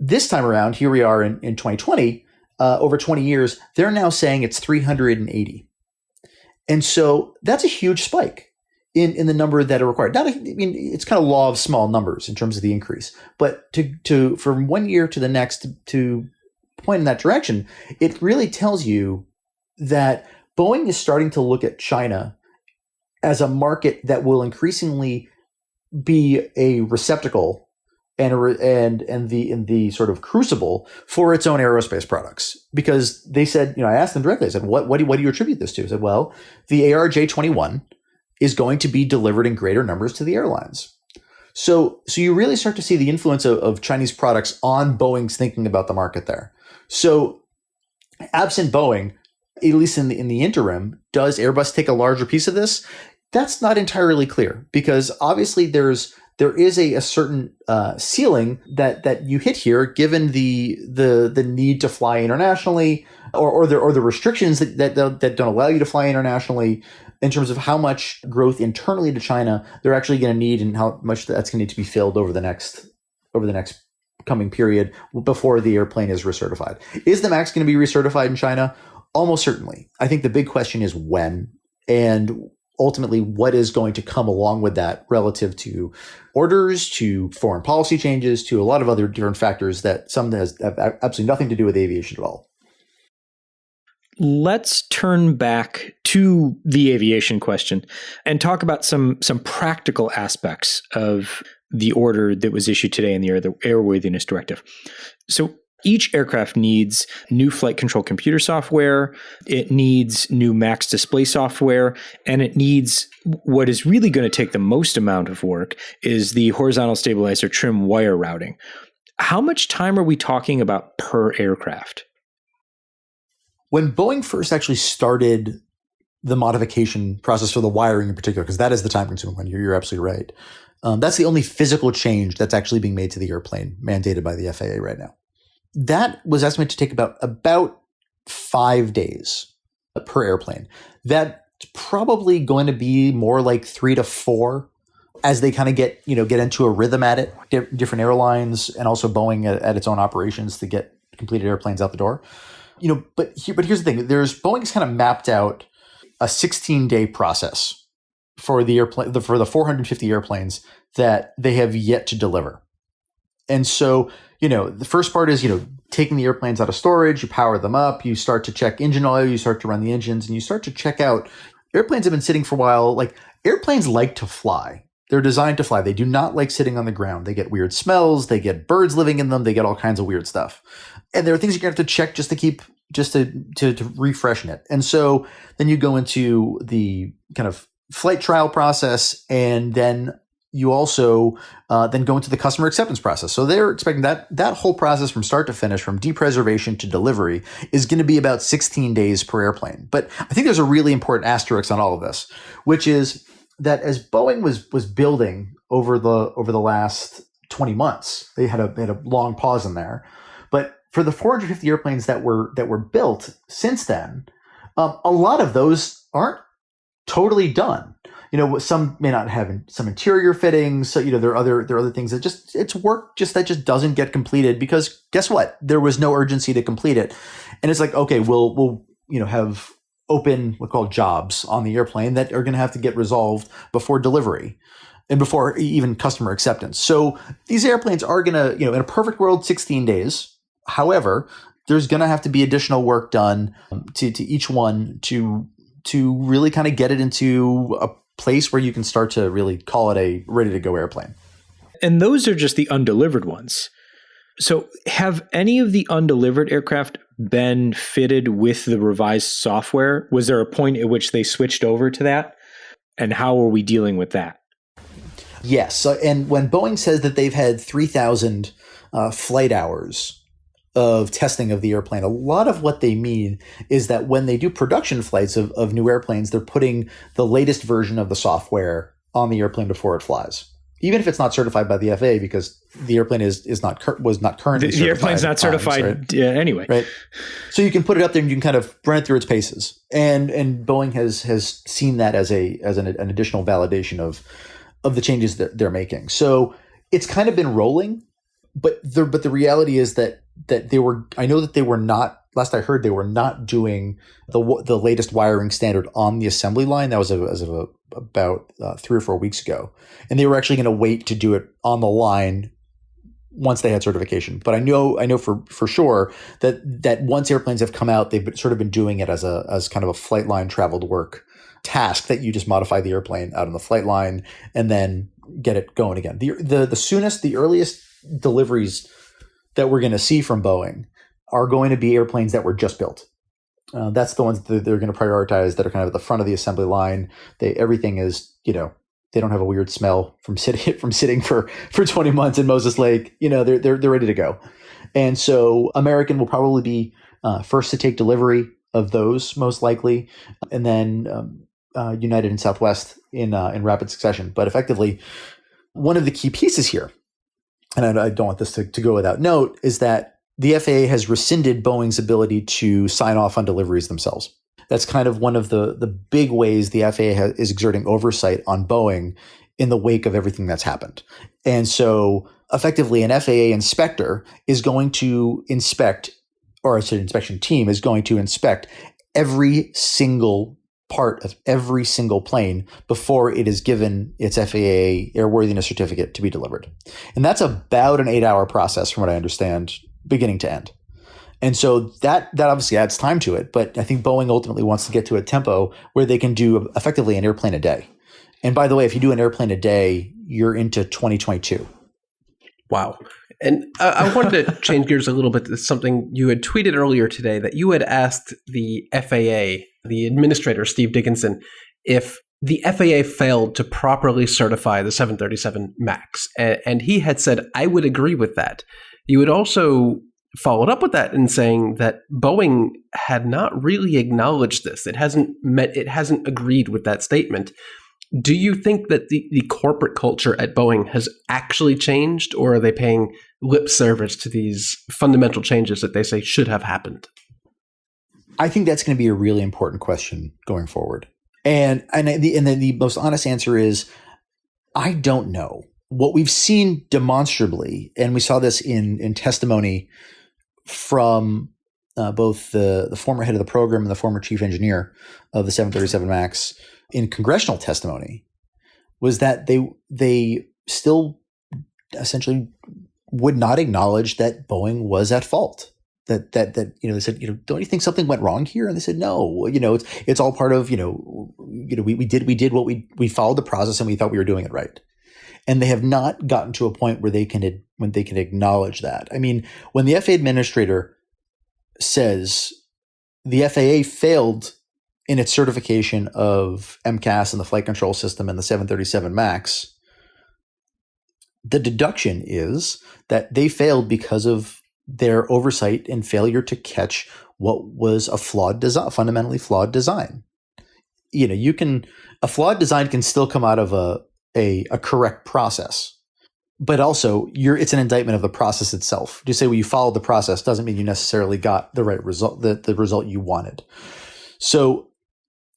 This time around, here we are in 2020, over 20 years, they're now saying it's 380. And so that's a huge spike in the number that are required. It's kind of law of small numbers in terms of the increase, but to from one year to the next to point in that direction, it really tells you that Boeing is starting to look at China as a market that will increasingly be a receptacle and the sort of crucible for its own aerospace products. Because they said, I asked them directly, I said, what do you attribute this to? I said, well, the ARJ21 is going to be delivered in greater numbers to the airlines. So you really start to see the influence of Chinese products on Boeing's thinking about the market there. So absent Boeing, at least in the interim, does Airbus take a larger piece of this? That's not entirely clear, because obviously there's there is a certain ceiling that you hit here, given the need to fly internationally, or the restrictions that don't allow you to fly internationally, in terms of how much growth internally to China they're actually going to need, and how much that's going to need to be filled over the next coming period before the airplane is recertified. Is the MAX going to be recertified in China? Almost certainly. I think the big question is when, and ultimately what is going to come along with that relative to orders, to foreign policy changes, to a lot of other different factors that some have absolutely nothing to do with aviation at all. Let's turn back to the aviation question and talk about some practical aspects of the order that was issued today in the Airworthiness Directive. So each aircraft needs new flight control computer software, it needs new MAX display software, and it needs what is really going to take the most amount of work is the horizontal stabilizer trim wire routing. How much time are we talking about per aircraft? When Boeing first actually started the modification process for the wiring in particular, because that is the time-consuming one, you're absolutely right. That's the only physical change that's actually being made to the airplane, mandated by the FAA right now. That was estimated to take about 5 days per airplane. That's probably going to be more like 3 to 4 as they kind of get into a rhythm at it, different airlines, and also Boeing at its own operations to get completed airplanes out the door. But here's the thing: Boeing's kind of mapped out a 16-day process for the 450 airplanes that they have yet to deliver. And so, the first part is, taking the airplanes out of storage, you power them up, you start to check engine oil, you start to run the engines, and you start to check out. Airplanes have been sitting for a while. Like, airplanes like to fly. They're designed to fly. They do not like sitting on the ground. They get weird smells. They get birds living in them. They get all kinds of weird stuff. And there are things you're going to have to check just to refreshen it. And so then you go into the kind of flight trial process, and then you also then go into the customer acceptance process. So they're expecting that whole process from start to finish, from depreservation to delivery, is going to be about 16 days per airplane. But I think there's a really important asterisk on all of this, which is that as Boeing was building over the last 20 months, they had a long pause in there. But for the 450 airplanes that were built since then, a lot of those aren't totally done. Some may not have some interior fittings. So, there are other things that it's work that just doesn't get completed because guess what? There was no urgency to complete it. And it's like, okay, we'll have open what we call jobs on the airplane that are going to have to get resolved before delivery and before even customer acceptance. So these airplanes are going to, in a perfect world, 16 days. However, there's going to have to be additional work done to each one to really kind of get it into a place where you can start to really call it a ready-to-go airplane. And those are just the undelivered ones. So have any of the undelivered aircraft been fitted with the revised software? Was there a point at which they switched over to that? And how are we dealing with that? Yes. So, and when Boeing says that they've had 3,000 flight hours of testing of the airplane, a lot of what they mean is that when they do production flights of new airplanes, they're putting the latest version of the software on the airplane before it flies, even if it's not certified by the FAA, because the airplane was not currently the airplane's not certified anyway. Right. So you can put it up there and you can kind of run it through its paces, and Boeing has seen that as an additional validation of the changes that they're making. So it's kind of been rolling, but the reality is that they were. I know that they were not. Last I heard, they were not doing the latest wiring standard on the assembly line. That was as of about 3 or 4 weeks ago, and they were actually going to wait to do it on the line once they had certification. But I know for sure that once airplanes have come out, they've sort of been doing it as kind of a flight line traveled work task that you just modify the airplane out on the flight line and then get it going again. The earliest deliveries that we're going to see from Boeing are going to be airplanes that were just built. That's the ones that they're going to prioritize, that are kind of at the front of the assembly line. Everything is, they don't have a weird smell from sitting for 20 months in Moses Lake. They're ready to go. And so American will probably be first to take delivery of those, most likely, and then United and Southwest in rapid succession. But effectively, one of the key pieces here, and I don't want this to go without note, is that the FAA has rescinded Boeing's ability to sign off on deliveries themselves. That's kind of one of the big ways the FAA is exerting oversight on Boeing in the wake of everything that's happened. And so effectively an FAA inspector is going to inspect, or an inspection team is going to inspect every single part of every single plane before it is given its FAA airworthiness certificate to be delivered. And that's about an 8-hour process from what I understand, beginning to end. And so that obviously adds time to it, but I think Boeing ultimately wants to get to a tempo where they can do effectively an airplane a day. And by the way, if you do an airplane a day, you're into 2022. Wow. And I wanted to change gears a little bit to something you had tweeted earlier today, that you had asked the FAA, the administrator, Steve Dickinson, if the FAA failed to properly certify the 737 MAX. And he had said, I would agree with that. You had also followed up with that in saying that Boeing had not really acknowledged this. It hasn't agreed with that statement. Do you think that the corporate culture at Boeing has actually changed, or are they paying lip service to these fundamental changes that they say should have happened? I think that's going to be a really important question going forward. And the most honest answer is, I don't know. What we've seen demonstrably, and we saw this in testimony from both the former head of the program and the former chief engineer of the 737 MAX in congressional testimony, was that they still essentially would not acknowledge that Boeing was at fault. That they said, don't you think something went wrong here? And they said, no, it's all part of, we did what we followed the process and we thought we were doing it right. And they have not gotten to a point where they can acknowledge that. I mean, when the FAA administrator says the FAA failed in its certification of MCAS and the flight control system and the 737 MAX, the deduction is that they failed because of their oversight and failure to catch what was a flawed design, fundamentally flawed design. A flawed design can still come out of a correct process, but also it's an indictment of the process itself. To say, well, you followed the process doesn't mean you necessarily got the right result, the result you wanted. So,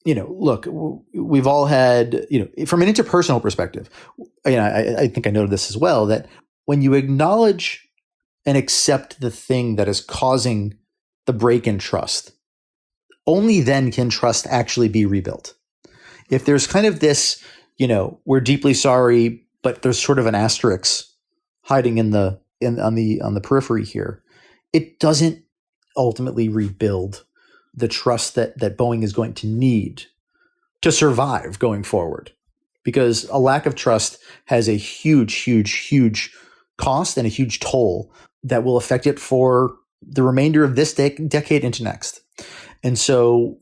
look, we've all had, from an interpersonal perspective, I think I noted this as well, that when you acknowledge and accept the thing that is causing the break in trust, only then can trust actually be rebuilt. If there's kind of this, we're deeply sorry, but there's sort of an asterisk hiding on the periphery here, it doesn't ultimately rebuild the trust that Boeing is going to need to survive going forward. Because a lack of trust has a huge, huge, huge cost and a huge toll that will affect it for the remainder of this decade into next. And so,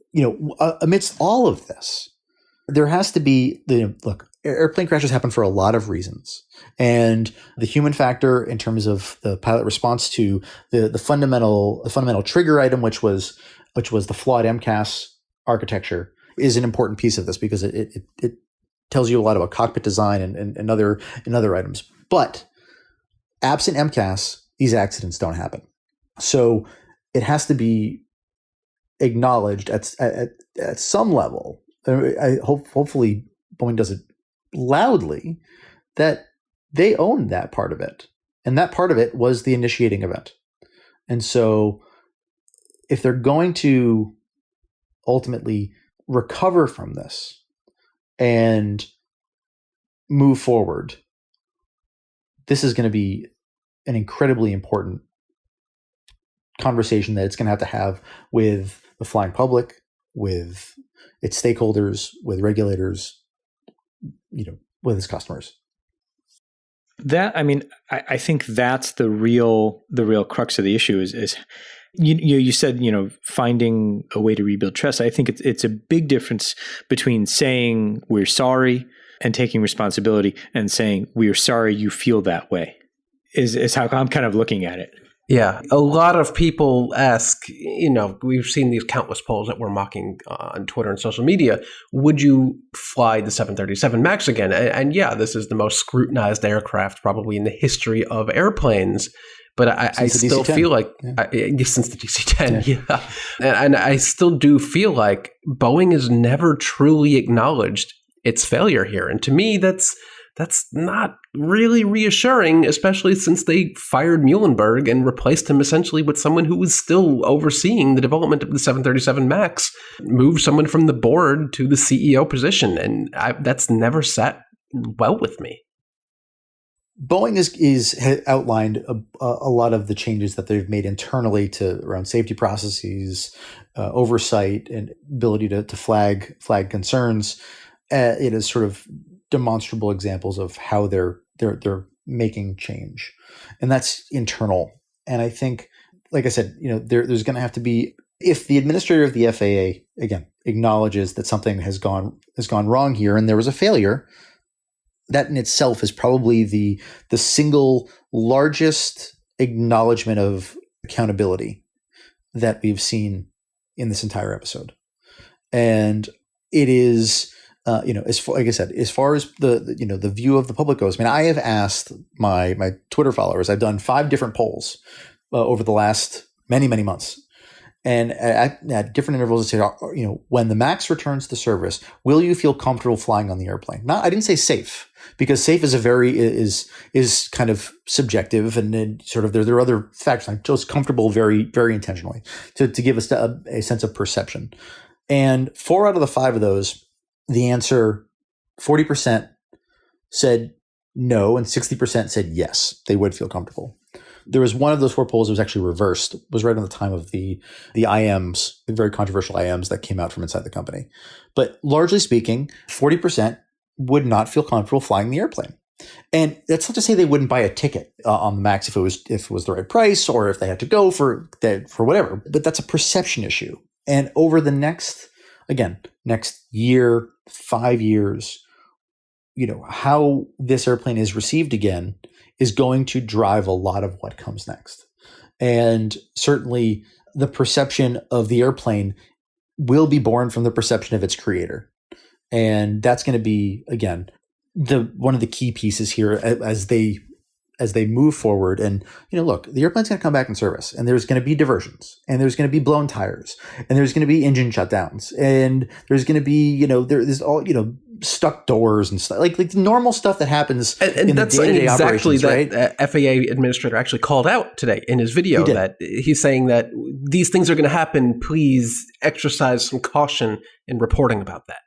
amidst all of this, there has to be look, airplane crashes happen for a lot of reasons. And the human factor in terms of the pilot response to the fundamental trigger item, which was the flawed MCAS architecture, is an important piece of this, because it tells you a lot about cockpit design and other items. But absent MCAS, these accidents don't happen. So it has to be acknowledged at some level. Hopefully Boeing does it loudly, that they own that part of it. And that part of it was the initiating event. And so if they're going to ultimately recover from this and move forward, this is going to be an incredibly important conversation that it's going to have with the flying public, with its stakeholders, with regulators, with its customers. I think that's the real crux of the issue is you said, finding a way to rebuild trust. I think it's a big difference between saying we're sorry and taking responsibility, and saying we're sorry you feel that way is how I'm kind of looking at it. Yeah, a lot of people ask, we've seen these countless polls that we're mocking on Twitter and social media, would you fly the 737 MAX again? And yeah, this is the most scrutinized aircraft probably in the history of airplanes. But I still feel like, since the DC-10, And I still do feel like Boeing has never truly acknowledged its failure here. And to me, that's not really reassuring, especially since they fired Muhlenberg and replaced him essentially with someone who was still overseeing the development of the 737 MAX, moved someone from the board to the CEO position. And that's never sat well with me. Boeing has outlined a lot of the changes that they've made internally to around safety processes, oversight, and ability to flag concerns. It is sort of demonstrable examples of how they're making change, and that's internal. And I think, like I said, there's going to have to be, if the administrator of the FAA again acknowledges that something has gone wrong here and there was a failure, that in itself is probably the single largest acknowledgement of accountability that we've seen in this entire episode. And it is, like I said, as far as the view of the public goes, I mean, I have asked my Twitter followers, I've done 5 different polls over the last many, many months. And at different intervals, I say, when the MAX returns to service, will you feel comfortable flying on the airplane? I didn't say safe, because safe is is kind of subjective, and then sort of there are other factors. I chose comfortable very, very intentionally to give us a sense of perception. And 4 out of the 5 of those, the answer, 40% said no, and 60% said yes, they would feel comfortable. There was one of those 4 polls that was actually reversed. It was right on the time of the IMs, the very controversial IMs that came out from inside the company. But largely speaking, 40% would not feel comfortable flying the airplane. And that's not to say they wouldn't buy a ticket on the MAX if it was the right price, or if they had to go for whatever. But that's a perception issue. And over the next year, 5 years, how this airplane is received again is going to drive a lot of what comes next. And certainly the perception of the airplane will be born from the perception of its creator. And that's going to be, again, one of the key pieces here as they move forward. And, look, the airplane's going to come back in service, and there's going to be diversions, and there's going to be blown tires, and there's going to be engine shutdowns, and there's going to be, there's all, stuck doors and stuff, like the normal stuff that happens in that's the day-to-day exactly operations, right? That FAA administrator actually called out today in his video, that he's saying that these things are going to happen. Please exercise some caution in reporting about that.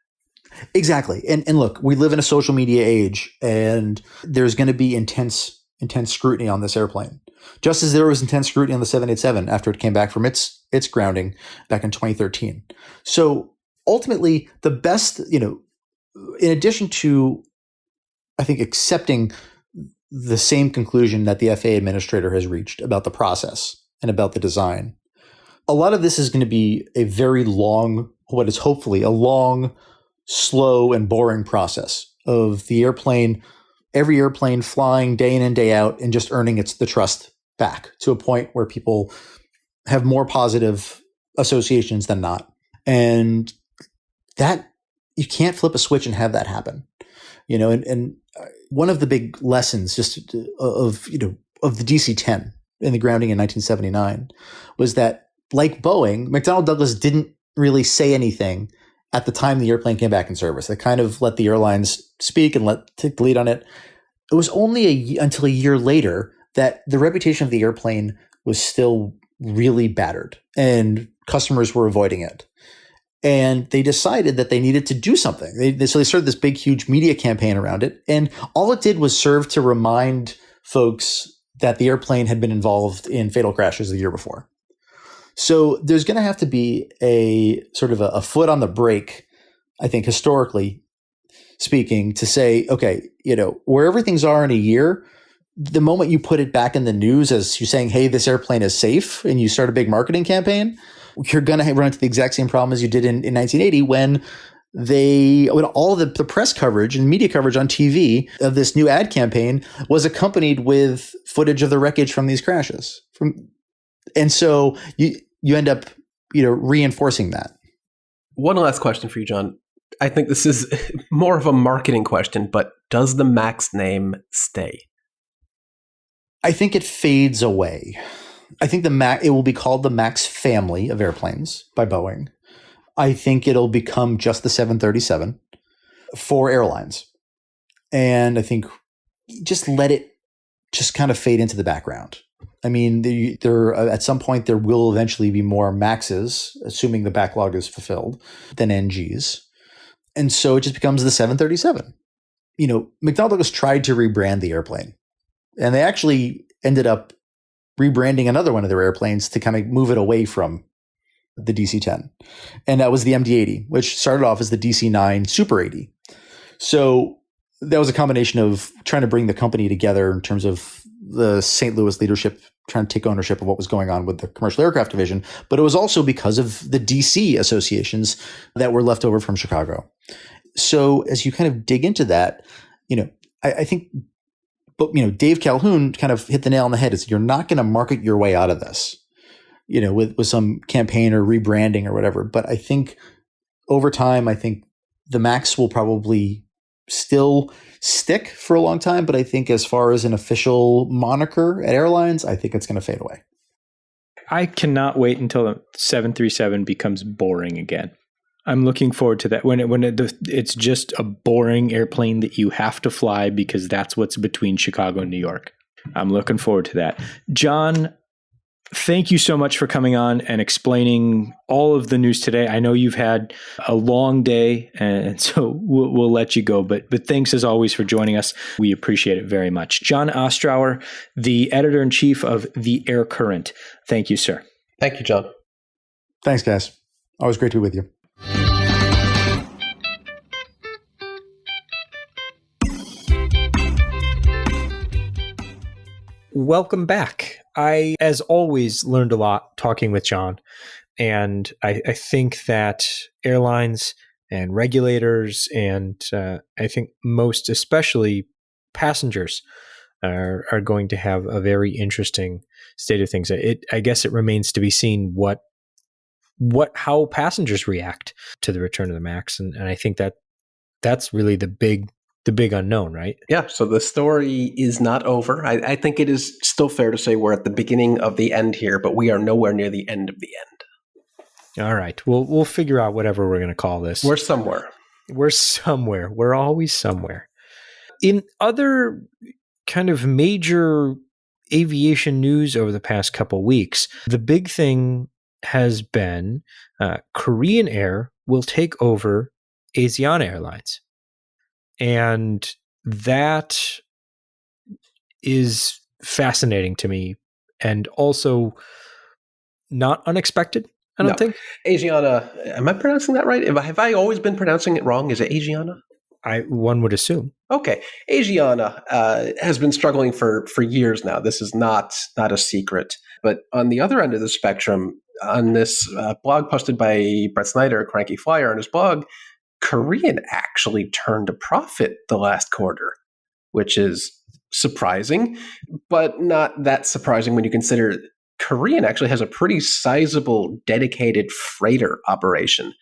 Exactly. And look, we live in a social media age, and there's going to be intense scrutiny on this airplane, just as there was intense scrutiny on the 787 after it came back from its grounding back in 2013. So ultimately, the best, in addition to, I think, accepting the same conclusion that the FAA administrator has reached about the process and about the design, a lot of this is going to be a very long, what is hopefully a long, slow, and boring process of the airplane, every airplane flying day in and day out and just earning the trust back to a point where people have more positive associations than not. And that, you can't flip a switch and have that happen, and one of the big lessons just of the DC-10 in the grounding in 1979 was that, like Boeing, McDonnell Douglas didn't really say anything at the time the airplane came back in service. They kind of let the airlines speak and take the lead on it. It was only until a year later that the reputation of the airplane was still really battered, and customers were avoiding it. And they decided that they needed to do something. So they started this big, huge media campaign around it. And all it did was serve to remind folks that the airplane had been involved in fatal crashes the year before. So there's going to have to be a sort of a foot on the brake, I think, historically speaking, to say, okay, wherever things are in a year, the moment you put it back in the news as you're saying, hey, this airplane is safe, and you start a big marketing campaign, you're going to run into the exact same problem as you did in 1980 when when all the press coverage and media coverage on TV of this new ad campaign was accompanied with footage of the wreckage from these crashes. And so you end up, reinforcing that. One last question for you, John. I think this is more of a marketing question, but does the MAX name stay? I think it fades away. I think it will be called the MAX family of airplanes by Boeing. I think it'll become just the 737 for airlines. And I think just let it just kind of fade into the background. I mean, there at some point there will eventually be more MAXs, assuming the backlog is fulfilled, than NGs. And so it just becomes the 737. McDonnell Douglas tried to rebrand the airplane, and they actually ended up rebranding another one of their airplanes to kind of move it away from the DC-10. And that was the MD-80, which started off as the DC-9 Super 80. So that was a combination of trying to bring the company together in terms of the St. Louis leadership trying to take ownership of what was going on with the commercial aircraft division, but it was also because of the DC associations that were left over from Chicago. So as you kind of dig into that, I think, Dave Calhoun kind of hit the nail on the head. Is you're not going to market your way out of this, with some campaign or rebranding or whatever. But I think over time, the MAX will probably still stick for a long time. But I think as far as an official moniker at airlines, I think it's going to fade away. I cannot wait until the 737 becomes boring again. I'm looking forward to that when it's just a boring airplane that you have to fly because that's what's between Chicago and New York. I'm looking forward to that. John, thank you so much for coming on and explaining all of the news today. I know you've had a long day, and so we'll let you go. But thanks as always for joining us. We appreciate it very much. John Ostrower, the editor-in-chief of The Air Current. Thank you, sir. Thank you, John. Thanks, guys. Always great to be with you. Welcome back. I, as always, learned a lot talking with John. And I think that airlines and regulators and I think most especially passengers are going to have a very interesting state of things. I guess it remains to be seen how passengers react to the return of the MAX. And I think that's really the big unknown, right? Yeah, so the story is not over. I think it is still fair to say we're at the beginning of the end here, but we are nowhere near the end of the end. All right. We'll figure out whatever we're going to call this. We're somewhere. We're always somewhere. In other kind of major aviation news over the past couple weeks, the big thing has been Korean Air will take over Asiana Airlines. And that is fascinating to me and also not unexpected, I don't think. Asiana, am I pronouncing that right? Have I always been pronouncing it wrong? Is it Asiana? One would assume. Okay. Asiana has been struggling for years now. This is not a secret. But on the other end of the spectrum, on this blog posted by Brett Snyder, Cranky Flyer, on his blog, Korean actually turned a profit the last quarter, which is surprising, but not that surprising when you consider Korean actually has a pretty sizable dedicated freighter operation.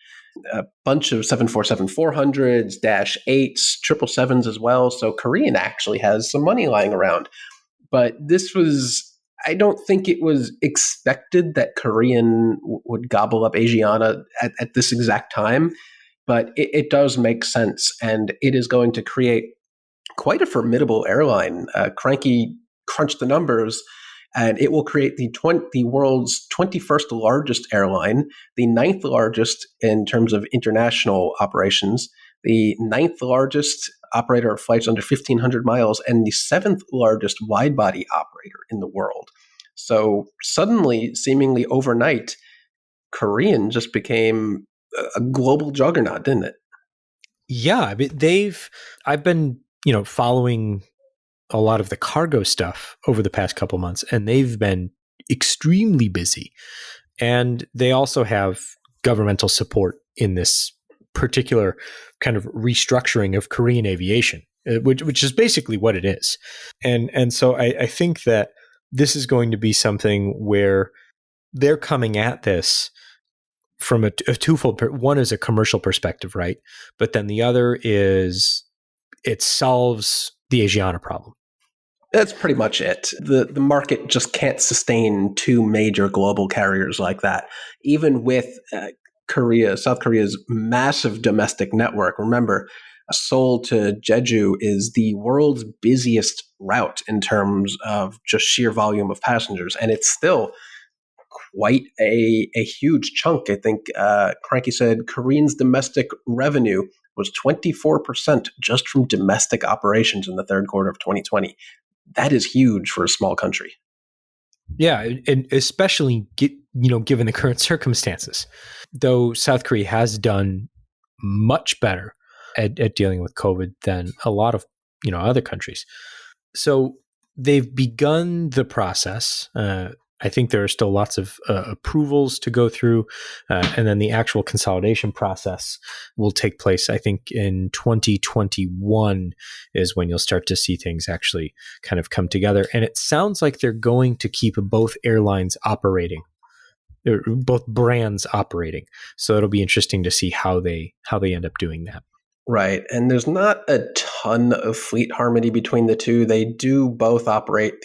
A bunch of 747-400s, -8s, 777s as well. So Korean actually has some money lying around. But I don't think it was expected that Korean would gobble up Asiana at this exact time. But it does make sense, and it is going to create quite a formidable airline. Cranky crunched the numbers, and it will create the world's 21st largest airline, the 9th largest in terms of international operations, the 9th largest operator of flights under 1,500 miles, and the 7th largest wide-body operator in the world. So suddenly, seemingly overnight, Korean just became a global juggernaut, didn't it? Yeah, I mean, I've been, following a lot of the cargo stuff over the past couple months, and they've been extremely busy. And they also have governmental support in this particular kind of restructuring of Korean aviation, which is basically what it is. And so I think that this is going to be something where they're coming at this from a twofold. One is a commercial perspective, right? But then the other is it solves the Asiana problem. That's pretty much it. The market just can't sustain two major global carriers like that. Even with South Korea's massive domestic network. Remember, Seoul to Jeju is the world's busiest route in terms of just sheer volume of passengers, and it's still quite a huge chunk. I think Cranky said Korean's domestic revenue was 24% just from domestic operations in the third quarter of 2020. That is huge for a small country. Yeah, and especially given the current circumstances. Though South Korea has done much better at dealing with COVID than a lot of other countries. So they've begun the process. I think there are still lots of approvals to go through, and then the actual consolidation process will take place, I think, in 2021 is when you'll start to see things actually kind of come together. And it sounds like they're going to keep both airlines operating, or both brands operating. So it'll be interesting to see how they end up doing that. Right. And there's not a ton of fleet harmony between the two. They do both did operate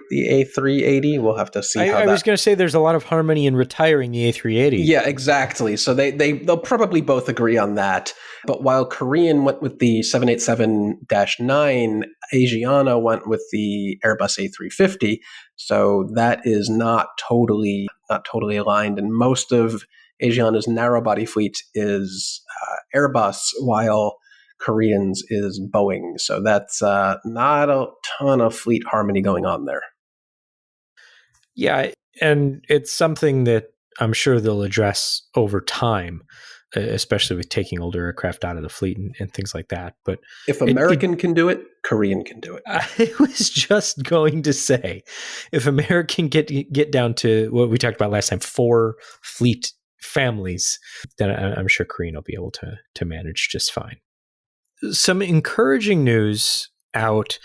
the A380. We'll have to see I was going to say there's a lot of harmony in retiring the A380. Yeah, exactly. So they'll probably both agree on that. But while Korean went with the 787-9, Asiana went with the Airbus A350. So that is not totally aligned. And most of Asiana's narrow body fleet is Airbus, while Koreans is Boeing. So that's not a ton of fleet harmony going on there. Yeah, and it's something that I'm sure they'll address over time, especially with taking older aircraft out of the fleet and things like that. But if American can do it, Korean can do it. I was just going to say, if American get down to what we talked about last time, 4 fleet families, then I'm sure Korean will be able to manage just fine. Some encouraging news out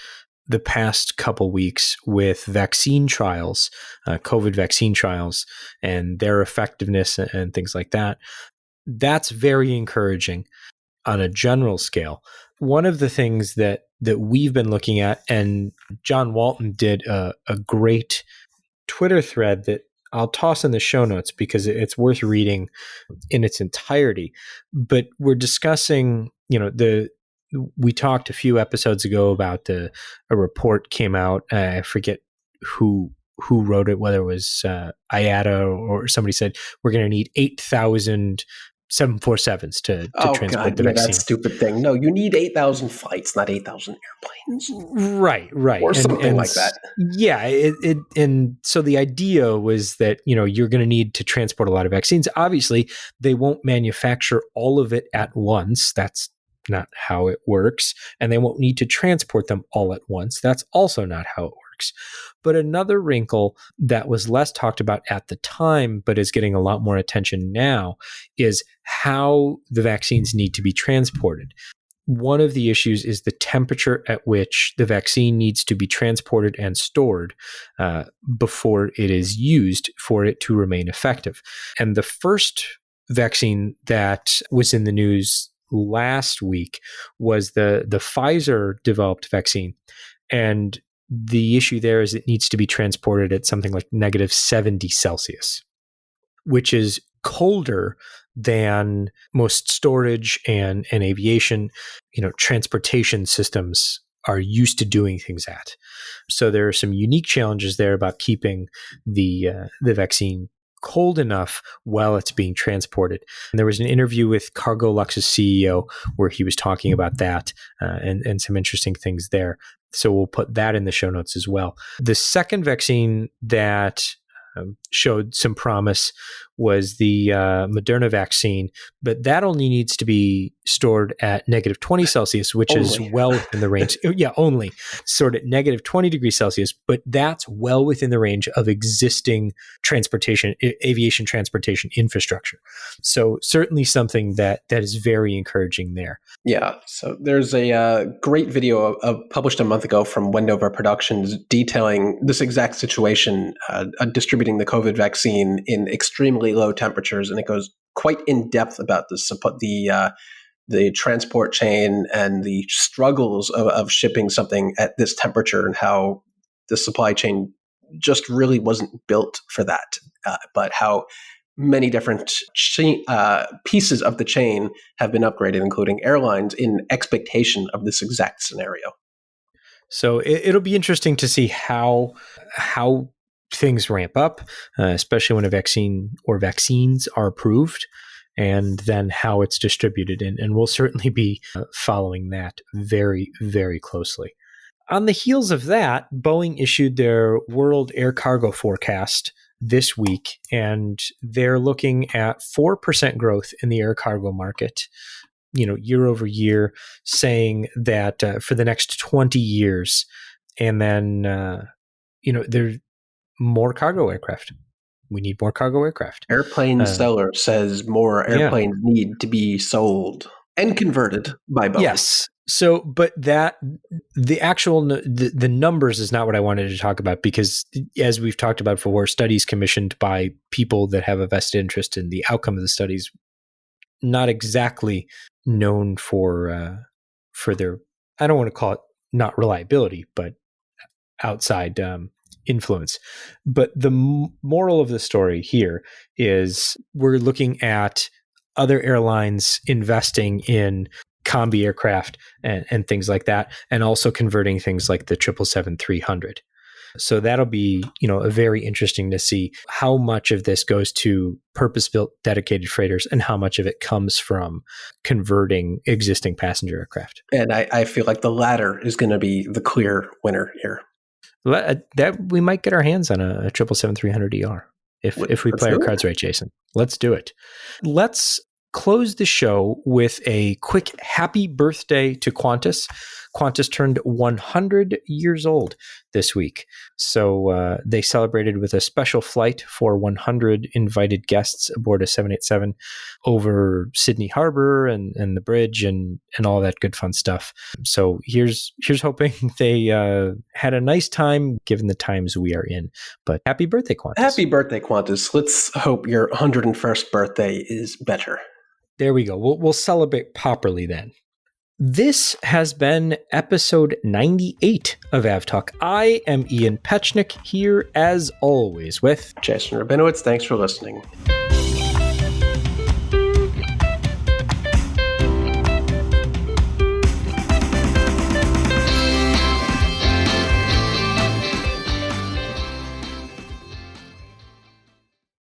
the past couple weeks with vaccine trials, COVID vaccine trials, and their effectiveness and things like that. That's very encouraging on a general scale. One of the things that we've been looking at, and John Walton did a great Twitter thread that I'll toss in the show notes because it's worth reading in its entirety. But we're discussing, we talked a few episodes ago about a report came out. I forget who wrote it, whether it was IATA or somebody said we're going to need 8,000 747s to transport the vaccine. That stupid thing. No, you need 8,000 flights, not 8,000 airplanes. Right. Or something like that. Yeah. And so the idea was that, you're going to need to transport a lot of vaccines. Obviously, they won't manufacture all of it at once. That's not how it works. And they won't need to transport them all at once. That's also not how it works. But another wrinkle that was less talked about at the time, but is getting a lot more attention now, is how the vaccines need to be transported. One of the issues is the temperature at which the vaccine needs to be transported and stored before it is used for it to remain effective. And the first vaccine that was in the news last week was the Pfizer developed vaccine. And the issue there is it needs to be transported at something like -70 Celsius, which is colder than most storage and aviation, transportation systems are used to doing things at. So there are some unique challenges there about keeping the vaccine cold enough while it's being transported. And there was an interview with Cargolux's CEO where he was talking about that and some interesting things there. So we'll put that in the show notes as well. The second vaccine that showed some promise was the Moderna vaccine, but that only needs to be stored at negative 20 Celsius, which is well within the range. Yeah, only stored at negative 20 degrees Celsius, but that's well within the range of existing transportation, aviation transportation infrastructure. So certainly something that is very encouraging there. Yeah, so there's a great video published a month ago from Wendover Productions detailing this exact situation, distributing the COVID vaccine in extremely low temperatures, and it goes quite in depth about the transport chain and the struggles of shipping something at this temperature and how the supply chain just really wasn't built for that, but how many different pieces of the chain have been upgraded, including airlines, in expectation of this exact scenario. So it'll be interesting to see how things ramp up, especially when a vaccine or vaccines are approved, and then how it's distributed. And we'll certainly be following that very, very closely. On the heels of that, Boeing issued their world air cargo forecast this week, and they're looking at 4% growth in the air cargo market, year over year, saying that for the next 20 years. And then, there's more cargo aircraft. We need more cargo aircraft. Airplane seller says more airplanes need to be sold and converted by Boeing. Yes. So, but the actual the numbers is not what I wanted to talk about, because as we've talked about before, studies commissioned by people that have a vested interest in the outcome of the studies, not exactly known for their, I don't want to call it not reliability, but outside influence. But the moral of the story here is we're looking at other airlines investing in combi aircraft and things like that, and also converting things like the 777-300. So that'll be, very interesting to see how much of this goes to purpose-built dedicated freighters and how much of it comes from converting existing passenger aircraft. And I feel like the latter is going to be the clear winner here. That we might get our hands on a 777-300ER if we play our cards right, Jason. Let's do it. Let's close the show with a quick happy birthday to Qantas. Qantas turned 100 years old this week. So they celebrated with a special flight for 100 invited guests aboard a 787 over Sydney Harbor and the bridge and all that good fun stuff. So here's hoping they had a nice time given the times we are in. But happy birthday, Qantas. Happy birthday, Qantas. Let's hope your 101st birthday is better. There we go. We'll celebrate properly then. This has been episode 98 of AvTalk. I am Ian Petchnick, here as always with Jason Rabinowitz. Thanks for listening.